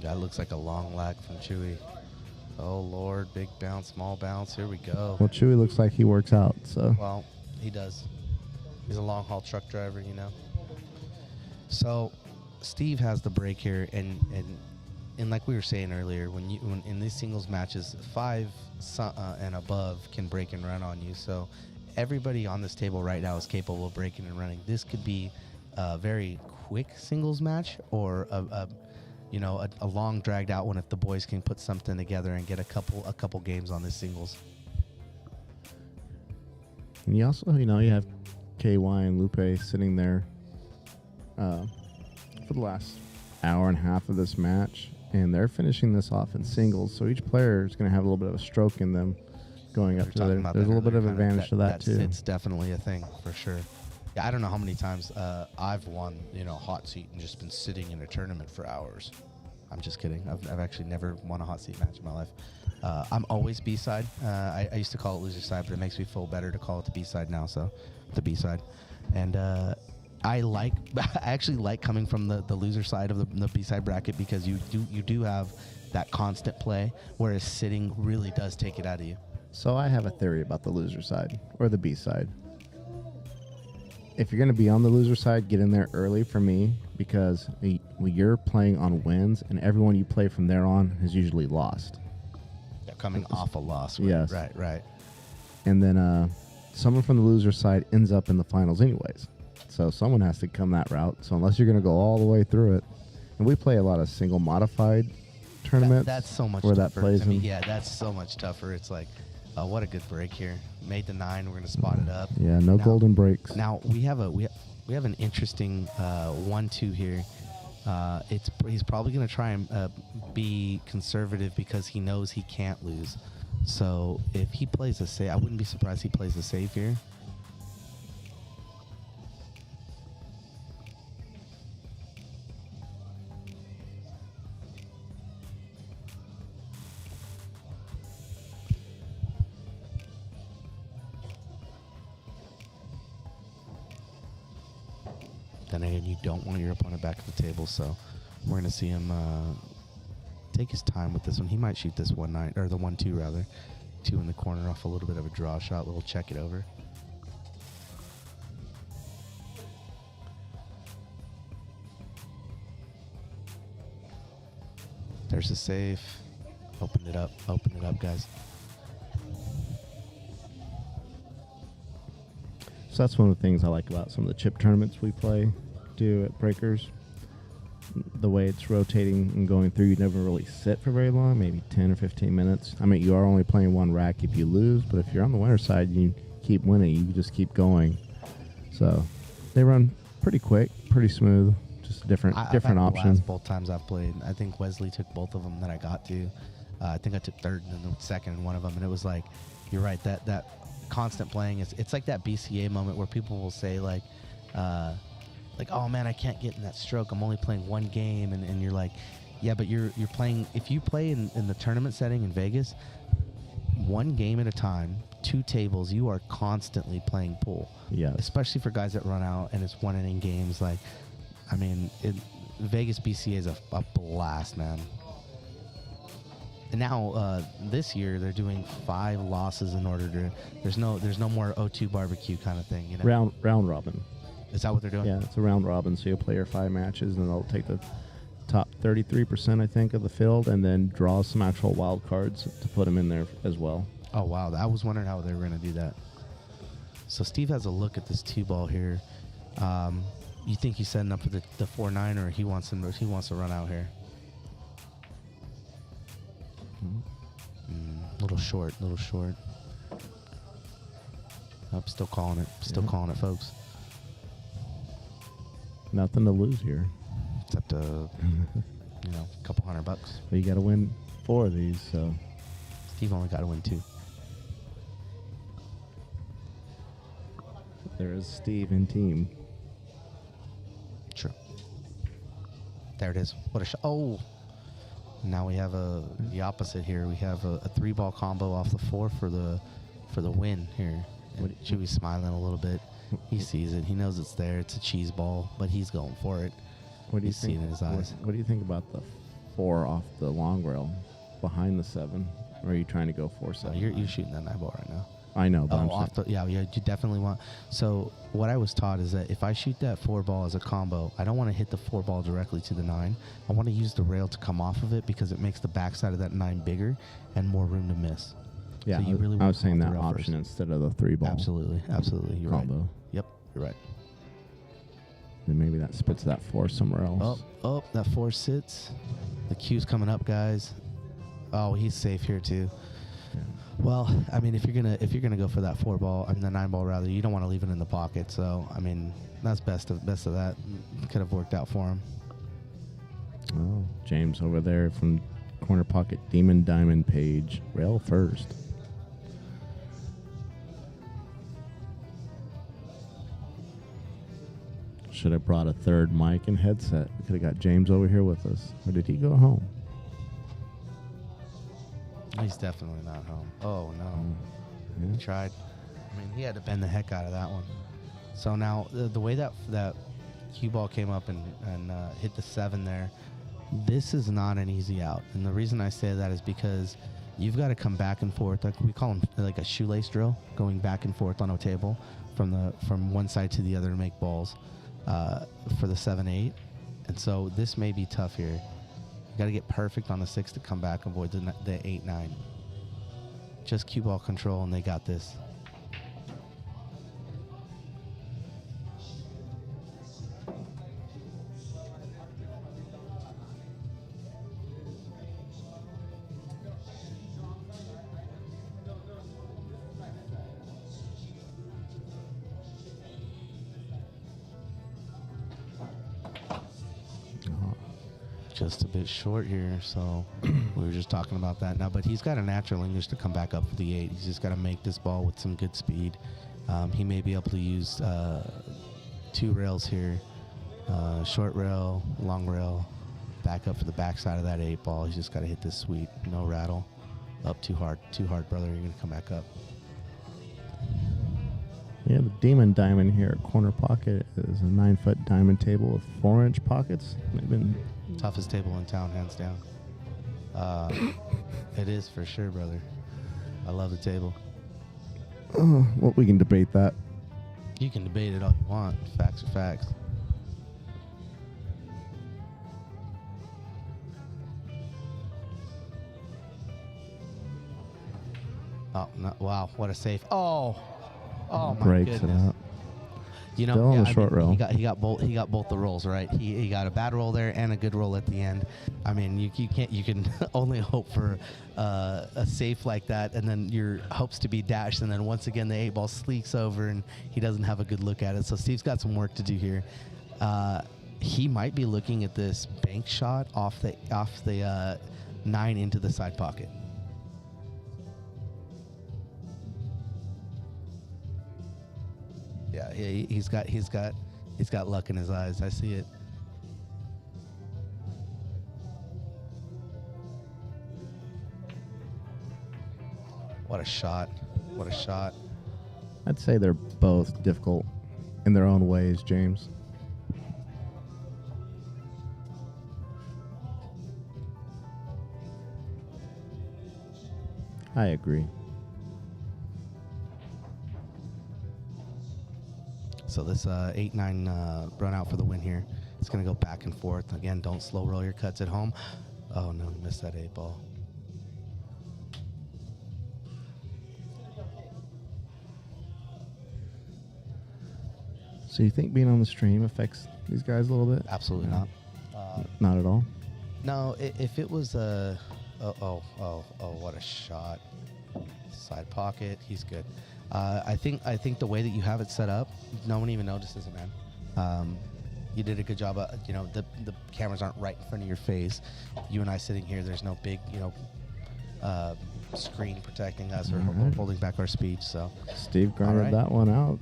That looks like a long lag from Chewy. Oh, Lord. Big bounce, small bounce. Here we go. Well, Chewy looks like he works out, so. Well, he does. He's a long-haul truck driver, you know. So, Steve has the break here, and like we were saying earlier, when in these singles matches, 5 and above can break and run on you. So, everybody on this table right now is capable of breaking and running. This could be a very quick singles match, or a long dragged out one if the boys can put something together and get a couple games on this singles. And you also, you have KY and Lupe sitting there for the last hour and a half of this match, and they're finishing this off in singles. So each player is going to have a little bit of a stroke in them going up to there. There's a little bit of advantage to that too. It's definitely a thing for sure. Yeah, I don't know how many times I've won, hot seat and just been sitting in a tournament for hours. I'm just kidding. I've actually never won a hot seat match in my life. I'm always B-side. I used to call it loser side, but it makes me feel better to call it the B-side now, so the B-side. And I actually like coming from the loser side of the B-side bracket, because you do have that constant play, whereas sitting really does take it out of you. So I have a theory about the loser side or the B side. If you're going to be on the loser side, get in there early for me, because you're playing on wins, and everyone you play from there on has usually lost. They're coming off a loss. Right? Yes. Right. And then someone from the loser side ends up in the finals anyways. So someone has to come that route. So unless you're going to go all the way through it, and we play a lot of single modified tournaments. That's so much where tougher. that plays in. Yeah, that's so much tougher. It's like, what a good break here. Made the 9. We're going to spot it up. Yeah, no golden breaks. Now we have an interesting 1-2 here. He's probably going to try and be conservative, because he knows he can't lose. So if he plays a save, I wouldn't be surprised he plays a save here. Then again, you don't want your opponent back at the table, so we're going to see him take his time with this one. He might shoot this 1-9, or the 1-2 rather. 2 in the corner off a little bit of a draw shot, little check it over. There's a save. Open it up, guys. So that's one of the things I like about some of the chip tournaments we do at Breakers. The way it's rotating and going through, you never really sit for very long, maybe 10 or 15 minutes. I mean, you are only playing one rack if you lose, but if you're on the winner side, you keep winning. You just keep going. So they run pretty quick, pretty smooth, just a different option. Both times I've played, I think Wesley took both of them that I got to. I think I took third and then second in one of them, and it was like, you're right, that constant playing, it's like that BCA moment where people will say like, oh man, I can't get in that stroke, I'm only playing one game, and you're like, yeah, but you're playing, if you play in the tournament setting in Vegas, one game at a time, 2 tables, you are constantly playing pool. Yes. Especially for guys that run out and it's 1 inning games. Like, I mean, Vegas BCA is a blast, man. And now this year they're doing 5 losses in order to. There's no more O2 barbecue kind of thing. You know? Round robin. Is that what they're doing? Yeah, it's a round robin. So you'll play your 5 matches, and they'll take the top 33%, I think, of the field, and then draw some actual wild cards to put them in there as well. Oh wow! I was wondering how they were going to do that. So Steve has a look at this 2-ball here. You think he's setting up for the 4-9, or he wants to run out here? Little short. I'm still calling it. Calling it, folks. Nothing to lose here. Except a couple $100. But you got to win 4 of these, so. Steve only got to win 2. There is Steve and team. True. There it is. What a shot. Oh. Now we have the opposite here. We have a 3-ball combo off the 4 for the win here. And Chewy's smiling a little bit. He sees it. He knows it's there. It's a cheese ball, but he's going for it. What do you He's think? seeing it in his eyes. What do you think about the 4 off the long rail behind the 7? Or are you trying to go 4-7? You're shooting that 9-ball right now. I know, but you definitely want. So what I was taught is that if I shoot that 4-ball as a combo, I don't want to hit the 4-ball directly to the 9. I want to use the rail to come off of it because it makes the backside of that 9 bigger and more room to miss. Yeah, so you really I was saying want that the rail option first. instead of the 3-ball. Absolutely. You're combo. right. Yep, you're right. Then maybe that spits that 4 somewhere else. Oh, that 4 sits. The cue's coming up, guys. Oh, he's safe here too. Yeah. Well, I mean, if you're gonna go for that 4-ball, the 9-ball rather, you don't want to leave it in the pocket. So, I mean, that's best of that. Could have worked out for him. Oh, James over there from corner pocket, Demon Diamond page, rail first. Should have brought a 3rd mic and headset. We could have got James over here with us. Or did he go home? He's definitely not home. Oh no, Yeah. he tried. I mean, he had to bend the heck out of that one. So now the way that cue ball came up and hit the 7 there, this is not an easy out. And the reason I say that is because you've got to come back and forth. Like we call them like a shoelace drill, going back and forth on a table from one side to the other to make balls for the 7-8. And so this may be tough here. You got to get perfect on the 6 to come back, avoid the 8-9. Just cue ball control, and they got this. Just a bit short here, so we were just talking about that now. But he's got a natural English to come back up for the 8. He's just got to make this ball with some good speed. He may be able to use 2 rails here, short rail, long rail, back up for the backside of that 8-ball. He's just got to hit this sweet, no rattle. Up too hard, brother. You're gonna come back up. Yeah, the Demon Diamond here at corner pocket is a 9-foot diamond table with 4-inch pockets. They've been Toughest table in town, hands down. It is for sure, brother. I love the table. Well, we can debate that. You can debate it all you want. Facts are facts. Oh, no, wow, what a save. Oh my Breaks goodness. it out. You know, Still on the short roll. He got both the rolls, right? He got a bad roll there and a good roll at the end. I mean, you can only hope for a safe like that, and then your hopes to be dashed, and then once again the 8-ball sleeks over and he doesn't have a good look at it. So Steve's got some work to do here. He might be looking at this bank shot off the 9 into the side pocket. Yeah, he's got luck in his eyes. I see it. What a shot. What a shot. I'd say they're both difficult in their own ways, James. I agree. So this 8-9 run out for the win here. It's going to go back and forth. Again, don't slow roll your cuts at home. Oh, no, he missed that 8 ball. So you think being on the stream affects these guys a little bit? Absolutely No. not. Not at all? No, if it was a... Oh, what a shot. Side pocket. He's good. I think the way that you have it set up, no one even notices it, man. You did a good job. The cameras aren't right in front of your face. You and I sitting here, there's no big, screen protecting us or holding back our speech. So Steve grinded that one out.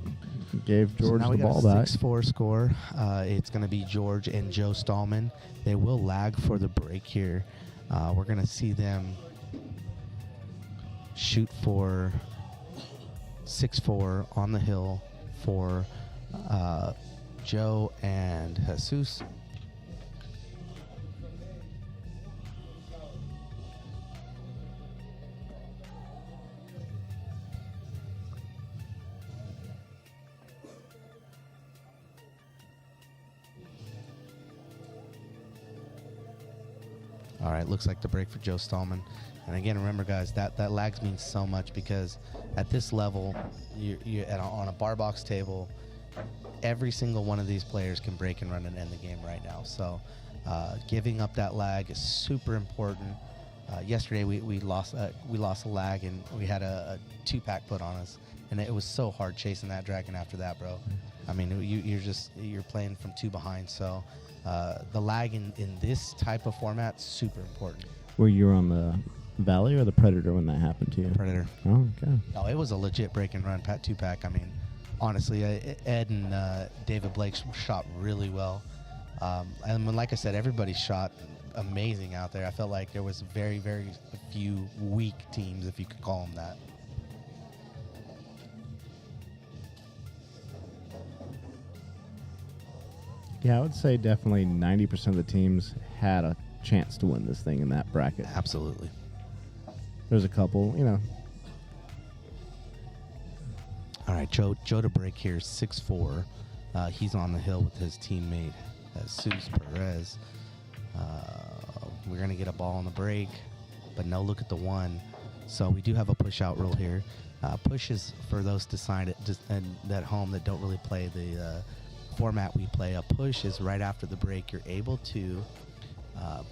Gave George the ball back. 6-4 score. It's going to be George and Joe Stallman. They will lag for the break here. We're going to see them shoot for 6-4 on the hill for Joe and Jesus. All right, looks like the break for Joe Stallman. And again, remember, guys, that lags means so much because at this level, you're on a bar box table, every single one of these players can break and run and end the game right now. So giving up that lag is super important. Yesterday, we lost a lag, and we had a 2-pack put on us. And it was so hard chasing that dragon after that, bro. I mean, you're playing from 2 behind. So the lag in this type of format, super important. Were you on the Valley or the Predator when that happened to you? Predator. Oh, okay. No, it was a legit break and run 2-pack. I mean, honestly, Ed and David Blake shot really well. And like I said, everybody shot amazing out there. I felt like there was very, very few weak teams, if you could call them that. Yeah, I would say definitely 90% of the teams had a chance to win this thing in that bracket. Absolutely. There's a couple, All right, Joe to break here, 6-4. He's on the hill with his teammate, Jesus Perez. We're going to get a ball on the break, but no look at the 1. So we do have a push-out rule here. Push is for those decided at home that don't really play the format we play. A push is right after the break. You're able to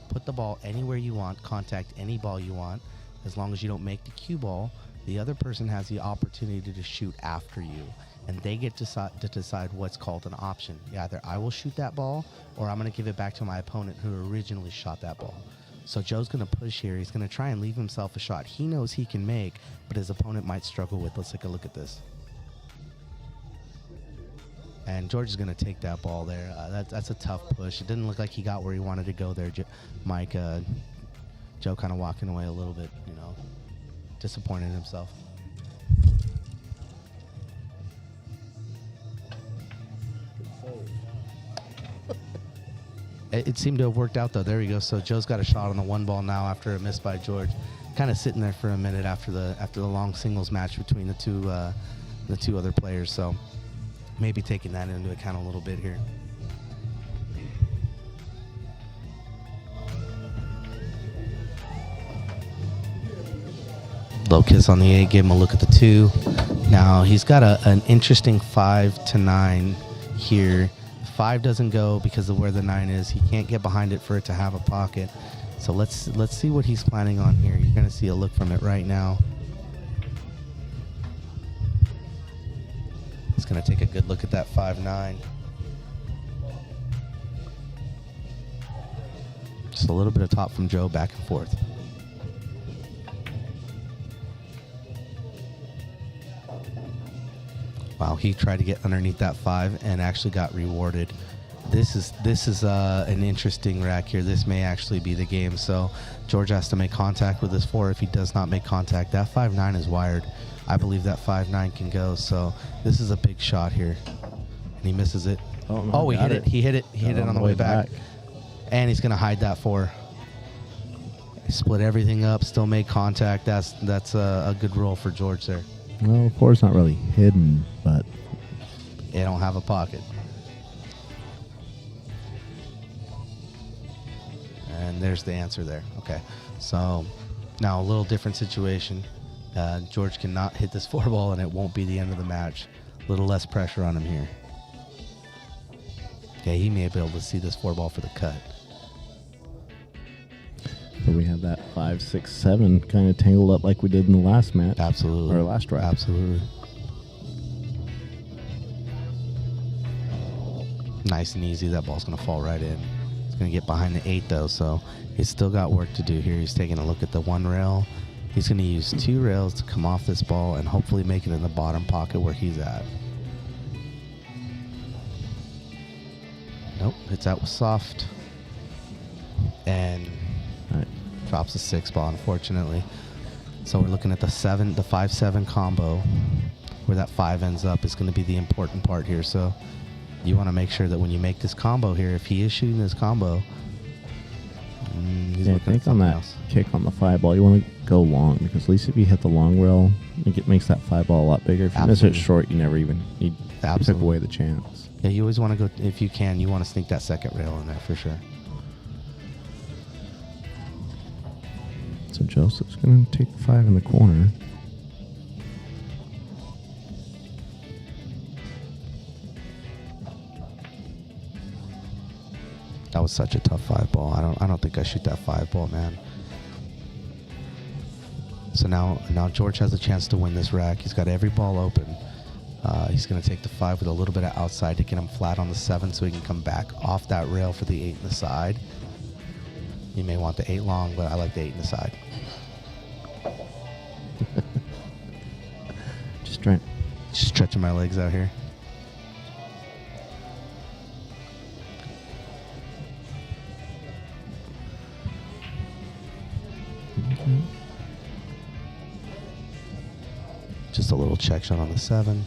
put the ball anywhere you want, contact any ball you want. As long as you don't make the cue ball, the other person has the opportunity to shoot after you, and they get to decide what's called an option. Either I will shoot that ball, or I'm going to give it back to my opponent who originally shot that ball. So Joe's going to push here. He's going to try and leave himself a shot he knows he can make, but his opponent might struggle with. Let's take a look at this. And George is going to take that ball there. That's a tough push. It didn't look like he got where he wanted to go there, Mike. Joe kind of walking away a little bit, disappointed in himself. It seemed to have worked out, though. There we go. So Joe's got a shot on the 1 ball now after a miss by George. Kind of sitting there for a minute after the long singles match between the two other players. So maybe taking that into account a little bit here. Low kiss on the 8, give him a look at the 2. Now he's got an interesting 5 to 9 here. 5 doesn't go because of where the 9 is. He can't get behind it for it to have a pocket. So let's see what he's planning on here. You're going to see a look from it right now. He's going to take a good look at that 5-9. Just a little bit of top from Joe, back and forth. Wow, he tried to get underneath that 5 and actually got rewarded. This is an interesting rack here. This may actually be the game. So George has to make contact with this 4. If he does not make contact, that 5-9 is wired. I believe that 5-9 can go. So this is a big shot here, and he misses it. Oh, no, Oh, he hit it. He hit it. He hit it on the way back. And he's gonna hide that 4. Split everything up. Still made contact. That's a good roll for George there. Well, 4's not really hidden, but They don't have a pocket. And there's the answer there. Okay, so now a little different situation. George cannot hit this 4 ball, and it won't be the end of the match. A little less pressure on him here. Okay, he may be able to see this 4 ball for the cut. but we have that 5, 6, 7 kind of tangled up like we did in the last match. Absolutely. Or last rack. Absolutely. Nice and easy. That ball's going to fall right in. It's going to get behind the 8, though, so he's still got work to do here. He's taking a look at the 1 rail. He's going to use 2 rails to come off this ball and hopefully make it in the bottom pocket where he's at. Nope, hits out with soft. And drops a 6 ball, unfortunately. So we're looking at the 5-7 combo. Where that 5 ends up is going to be the important part here. So you want to make sure that when you make this combo here, if he is shooting this combo, he's I looking at think on that else. kick on the 5 ball, you want to go long, because at least if you hit the long rail, it makes that 5 ball a lot bigger. If you miss it short, you never even you took away the chance. Yeah, you always want to go, if you can, you want to sneak that second rail in there for sure. So Joseph's going to take the 5 in the corner. That was such a tough 5 ball. I don't think I shoot that 5 ball, man. So now George has a chance to win this rack. He's got every ball open. He's going to take the 5 with a little bit of outside to get him flat on the 7 so he can come back off that rail for the 8 in the side. You may want the 8 long, but I like the 8 in the side. Just stretching my legs out here. Just a little check shot on the 7.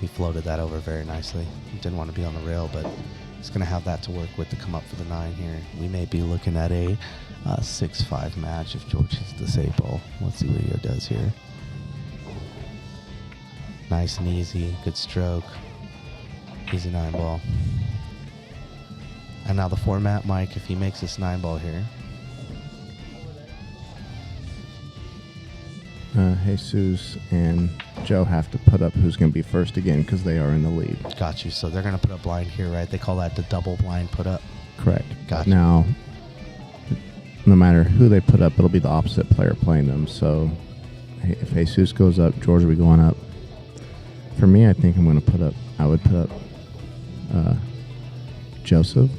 He floated that over very nicely. He didn't want to be on the rail, but he's going to have that to work with to come up for the 9 here. We may be looking at a 6-5 match if George hits this 8 ball. Let's see what he does here. Nice and easy. Good stroke. Easy 9 ball. And now the format, Mike, if he makes this 9 ball here. Jesus and Joe have to put up who's going to be first again because they are in the lead. Got you. So they're going to put a blind here, right? They call that the double blind put up. Correct. Got you. Now, no matter who they put up, it'll be the opposite player playing them. So if Jesus goes up, George will be going up. For me, I think I would put up Joseph.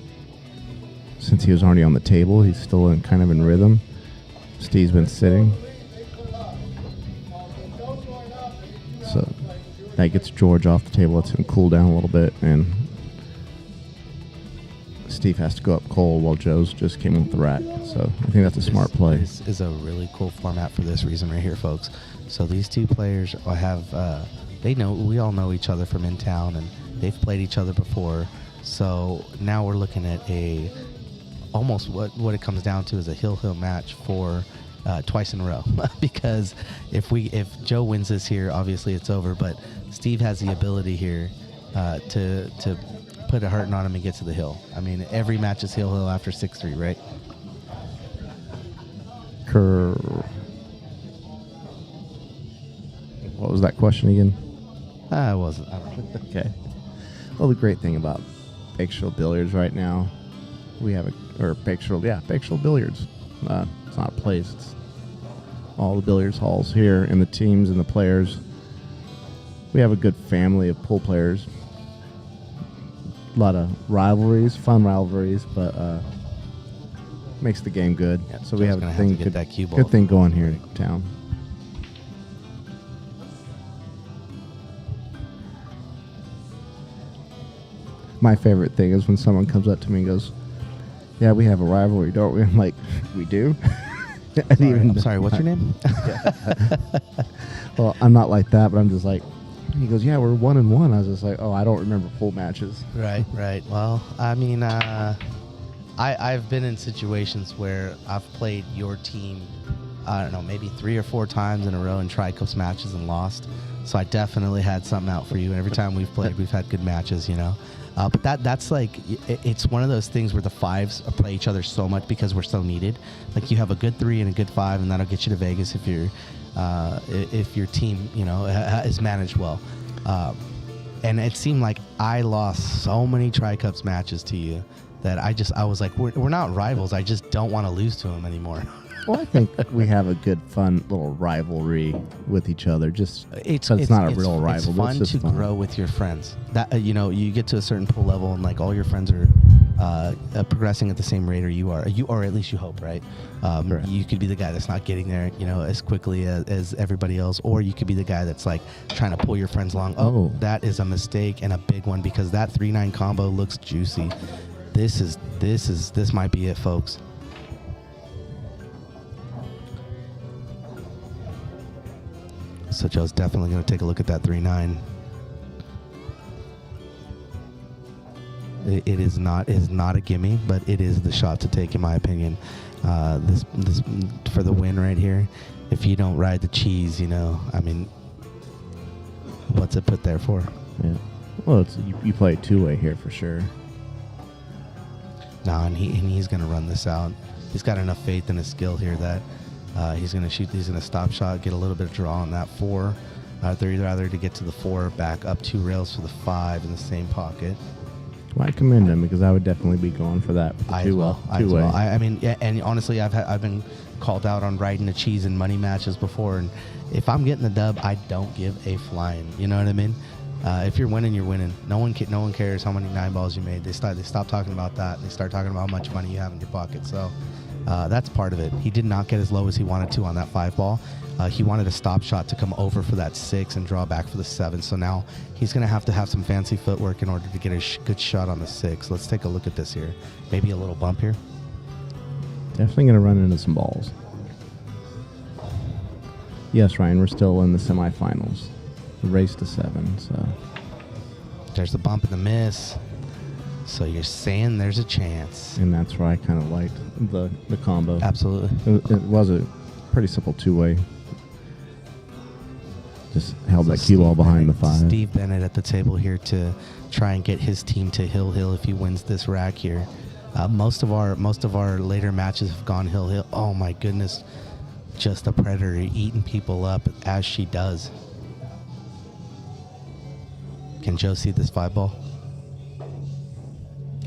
Since he was already on the table, he's still kind of in rhythm. Steve's been sitting. So that gets George off the table, lets him cool down a little bit, and Steve has to go up cold while Joe's just came with the rack. So I think that's a smart play. This is a really cool format for this reason right here, folks. So these two players have, we all know each other from in town, and they've played each other before. So now we're looking at almost what it comes down to is a hill match for twice in a row. Because if Joe wins this here, obviously it's over. But Steve has the ability here to put a hurting on him and get to the hill. I mean, every match is hill after 6-3, right? What was that question again? I wasn't. Okay. Well, the great thing about Bakersfield Billiards right now, we have Bakersfield Billiards. It's not a place. It's all the billiards halls here, and the teams and the players. We have a good family of pool players. A lot of fun rivalries, but makes the game good. Yeah, so we have a good thing going here in town. My favorite thing is when someone comes up to me and goes, "Yeah, we have a rivalry, don't we?" I'm like, "We do." I'm sorry, what's your name? Well, I'm not like that, but I'm just like. He goes, "Yeah, we're 1-1." I was just like, "Oh, I don't remember full matches." Right. Well, I mean, I've been in situations where I've played your team, I don't know, maybe 3 or 4 times in a row in Tri-Cups matches and lost. So I definitely had something out for you. And every time we've played, we've had good matches, you know. But that's like, it's one of those things where the 5s play each other so much because we're so needed. Like you have a good 3 and a good 5, and that'll get you to Vegas if your team, you know, is managed well. And it seemed like I lost so many Tri-Cups matches to you that I was like, we're not rivals. I just don't want to lose to him anymore. Well, I think we have a good, fun little rivalry with each other. Just it's not a real rival. It's but fun it's just to fun. grow with your friends. That you know, you get to a certain pool level, and like all your friends are progressing at the same rate, or you are, or at least you hope, right? You could be the guy that's not getting there, you know, as quickly as everybody else, or you could be the guy that's like trying to pull your friends along. Oh, that is a mistake and a big one because that 3-9 combo looks juicy. This might be it, folks. So Joe's definitely going to take a look at that 3-9. It is not a gimme, but it is the shot to take, in my opinion. This for the win right here. If you don't ride the cheese, you know, I mean, what's it put there for? Yeah. Well, you play 2-way here for sure. No, and he's going to run this out. He's got enough faith in his skill here that he's going to shoot. He's going to stop shot, get a little bit of draw on that 4. They're either to get to the 4, back up 2 rails for the 5 in the same pocket. Well, I commend him because I would definitely be going for that. I as well. I mean, yeah, and honestly, I've been called out on riding the cheese in money matches before, and if I'm getting the dub, I don't give a flying. You know what I mean? If you're winning, you're winning. No one cares how many 9 balls you made. They stop talking about that. They start talking about how much money you have in your pocket. So that's part of it. He did not get as low as he wanted to on that 5 ball. He wanted a stop shot to come over for that 6 and draw back for the 7. So now he's going to have some fancy footwork in order to get a good shot on the 6. Let's take a look at this here. Maybe a little bump here. Definitely going to run into some balls. Yes, Ryan, we're still in the semifinals. The race to 7. So there's the bump and the miss. So you're saying there's a chance. And that's why I kind of liked the combo. Absolutely. It was a pretty simple 2-way. Just held that cue ball behind the 5. Steve Bennett at the table here to try and get his team to Hill if he wins this rack here. Most of our later matches have gone Hill. Oh my goodness, just a predator eating people up as she does. Can Joe see this 5 ball?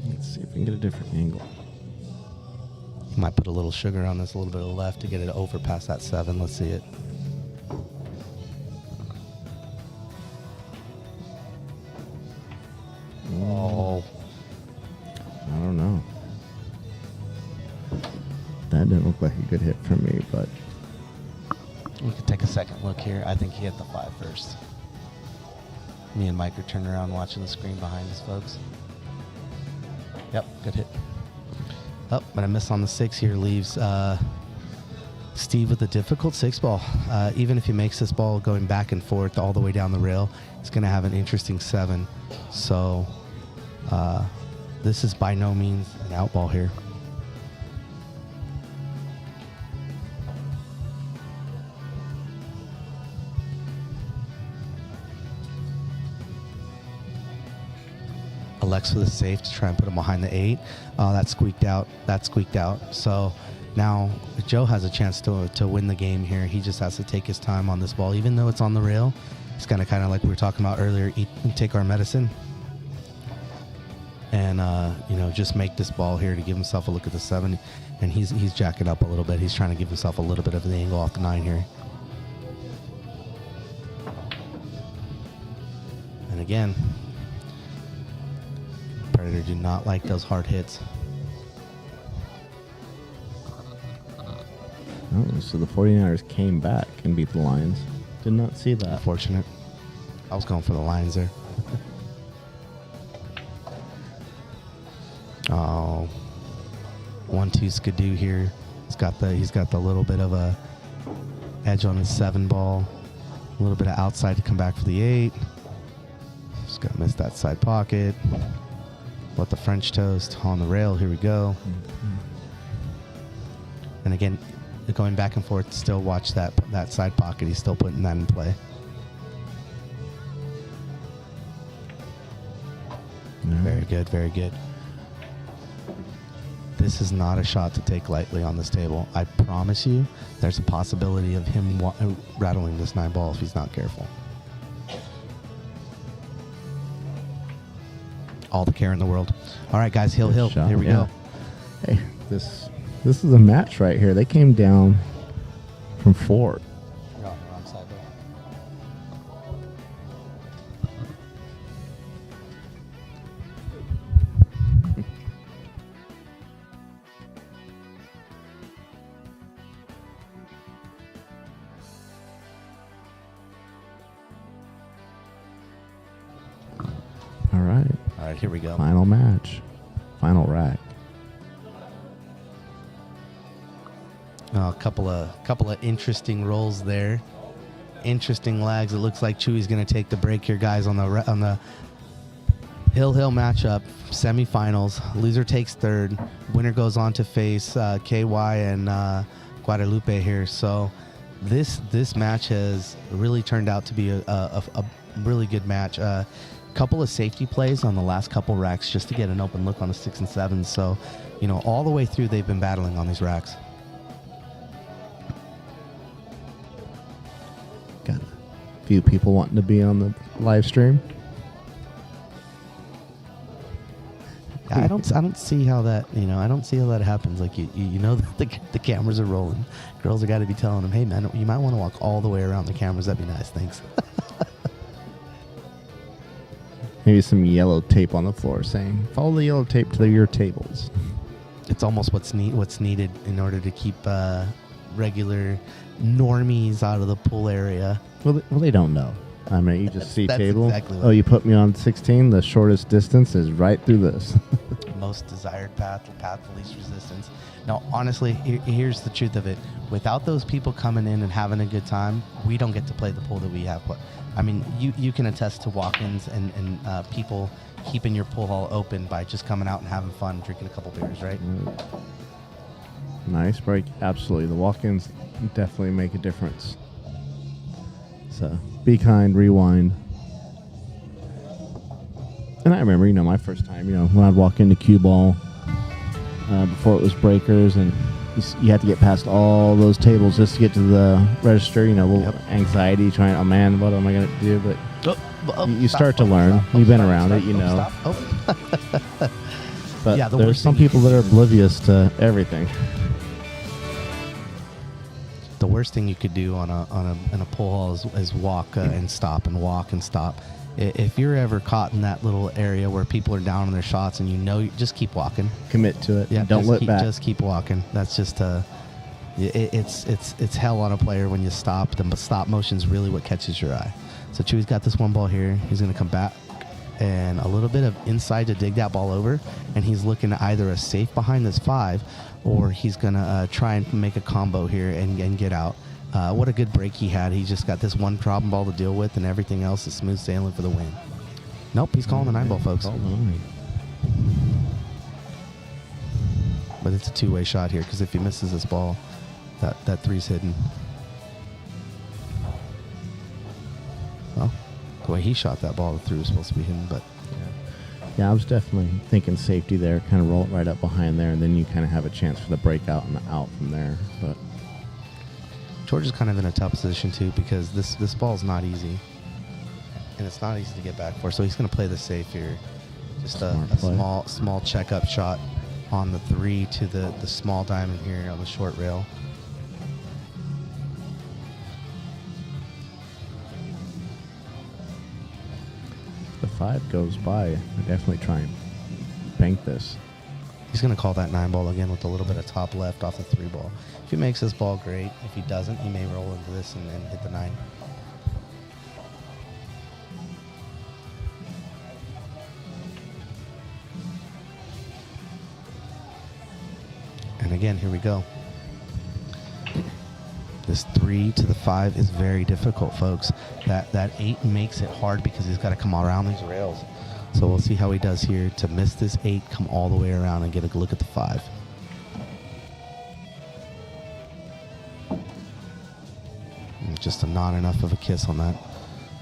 Let's see if we can get a different angle. Might put a little sugar on this, a little bit of left to get it over past that 7. Let's see it. Oh. I don't know. That didn't look like a good hit for me, but we could take a second look here. I think he hit the 5 first. Me and Mike are turning around watching the screen behind us, folks. Yep, good hit. Oh, but a miss on the 6 here leaves Steve with a difficult 6 ball. Even if he makes this ball going back and forth all the way down the rail, he's going to have an interesting 7. So this is by no means an out ball here. Alex with a safe to try and put him behind the 8. That squeaked out. So now Joe has a chance to win the game here. He just has to take his time on this ball. Even though it's on the rail, it's kind of like we were talking about earlier, take our medicine. And, just make this ball here to give himself a look at the 7. And he's jacking up a little bit. He's trying to give himself a little bit of the angle off the 9 here. And again, Predator do not like those hard hits. oh, so the 49ers came back and beat the Lions. Did not see that. Unfortunate. I was going for the Lions there. 1-2 skidoo here. He's got the little bit of a edge on his 7 ball. A little bit of outside to come back for the 8. Just got to miss that side pocket. Let the French toast on the rail. Here we go. And again, going back and forth, still watch that side pocket. He's still putting that in play. Very good, very good. This is not a shot to take lightly on this table. I promise you, there's a possibility of him rattling this 9 ball if he's not careful. All the care in the world. All right, guys, hill. Here we go. Hey, this is a match right here. They came down from 4. You're on the wrong side there. All right, here we go. Final match. Final rack. A couple of interesting rolls there. Interesting lags. It looks like Chewy's going to take the break here, guys, on the hill matchup, semifinals. Loser takes 3rd. Winner goes on to face KY and Guadalupe here. So this match has really turned out to be a really good match. Couple of safety plays on the last couple racks just to get an open look on the 6 and 7. So, all the way through they've been battling on these racks. Got a few people wanting to be on the live stream. I don't see how that I don't see how that happens. Like the cameras are rolling. Girls are got to be telling them, hey man, you might want to walk all the way around the cameras. That'd be nice. Thanks. Maybe some yellow tape on the floor saying, follow the yellow tape to your tables. It's almost what's needed in order to keep regular normies out of the pool area. Well, they don't know. I mean, you just see That's table. exactly what Oh, you put me on 16. The shortest distance is right through this. Most desired path of least resistance. Now, honestly, here's the truth of it. Without those people coming in and having a good time, we don't get to play the pool that we have. I mean, you can attest to walk-ins and people keeping your pool hall open by just coming out and having fun, drinking a couple beers, right? Nice break. Absolutely. The walk-ins definitely make a difference. So be kind, rewind. And I remember, my first time, when I'd walk into cue ball before it was breakers, and you had to get past all those tables just to get to the register, anxiety, trying, oh man, what am I going to do? But you start to learn. You've been around it, But yeah, there's some people that are oblivious to everything. The worst thing you could do in a pool hall is walk and stop and walk and stop. If you're ever caught in that little area where people are down on their shots and you just keep walking. Commit to it. Yeah, don't look back. Just keep walking. That's just it's hell on a player when you stop. The stop motion's really what catches your eye. So Chewy's got this 1 ball here. He's going to come back and a little bit of inside to dig that ball over, and he's looking at either a safe behind this 5 or he's going to try and make a combo here and get out. What a good break he had. He's just got this 1 problem ball to deal with, and everything else is smooth sailing for the win. Nope, he's calling the 9 ball, folks. But it's a 2-way shot here, because if he misses this ball, that 3's hidden. Well, the way he shot that ball, the 3 was supposed to be hidden, but... Yeah, I was definitely thinking safety there, kind of roll it right up behind there, and then you kind of have a chance for the breakout and the out from there. But George is kind of in a tough position too, because this ball's not easy, and it's not easy to get back for. So he's going to play the safe here, just a small checkup shot on the 3 to the small diamond here on the short rail. the 5 goes by, I definitely try and bank this. He's going to call that 9 ball again with a little bit of top left off the 3 ball. If he makes this ball, great. If he doesn't, he may roll into this and then hit the 9. again. Here we go. This 3 to the 5 is very difficult, folks. That 8 makes it hard because he's got to come around these rails. So we'll see how he does here to miss this 8, come all the way around and get a look at the 5. Just not enough of a kiss on that.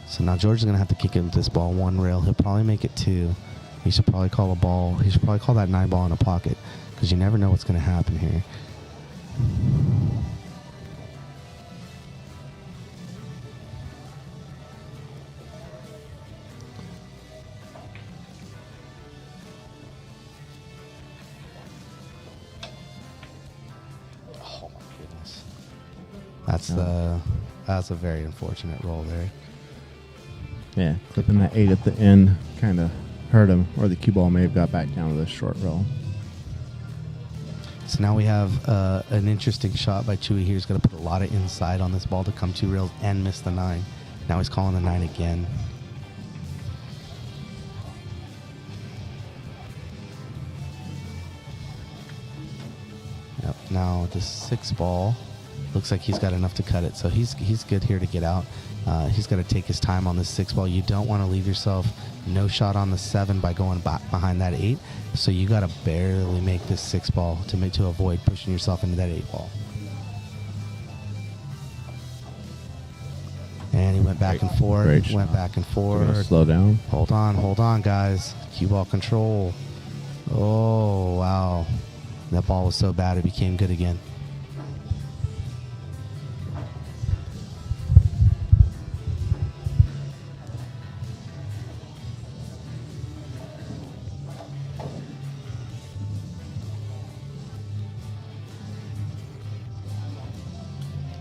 So now George is going to have to kick in this ball 1 rail. He'll probably make it 2. He should probably call a ball. He should probably call that 9 ball in a pocket because you never know what's going to happen here. Oh my goodness. That's a very unfortunate roll there. Yeah, clipping that 8 at the end kind of hurt him, or the cue ball may have got back down to the short roll. So now we have an interesting shot by Chewy here. He's going to put a lot of inside on this ball to come 2 rails and miss the 9. Now he's calling the 9 again. Yep. Now this 6 ball looks like he's got enough to cut it, so he's good here to get out. He's got to take his time on this 6 ball. You don't want to leave yourself no shot on the 7 by going back behind that 8. So you got to barely make this 6 ball to avoid pushing yourself into that 8 ball. And he went back and forth. Went back and forth. Slow down. Hold on, guys. Cue ball control. Oh wow, that ball was so bad it became good again.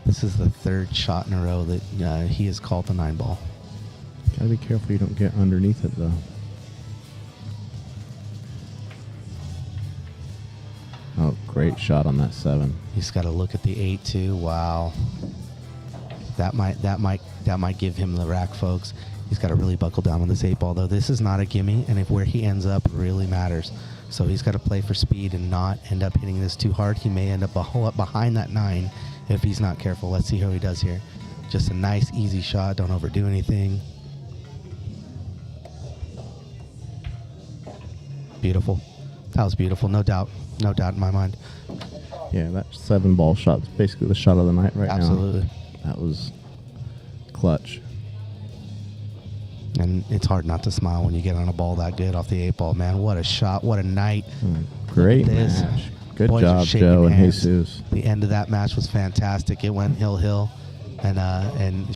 This is the 3rd shot in a row that he has called the 9 ball. Gotta be careful you don't get underneath it, though. Oh, great shot on that 7. He's got to look at the 8 too. Wow, that might give him the rack, folks. He's got to really buckle down on this 8 ball, though. This is not a gimme, and if where he ends up really matters. So he's got to play for speed and not end up hitting this too hard. He may end up a hole up behind that 9 if he's not careful. Let's see how he does here. Just a nice, easy shot. Don't overdo anything. Beautiful. That was beautiful. No doubt. No doubt in my mind. Yeah, that 7 ball shot is basically the shot of the night right Absolutely. now. That was clutch. And it's hard not to smile when you get on a ball that good off the 8 ball, man. What a shot. What a night. Great this. match. Good Boys are job, shaking Joe and hands. Jesus. The end of that match was fantastic. It went hill. And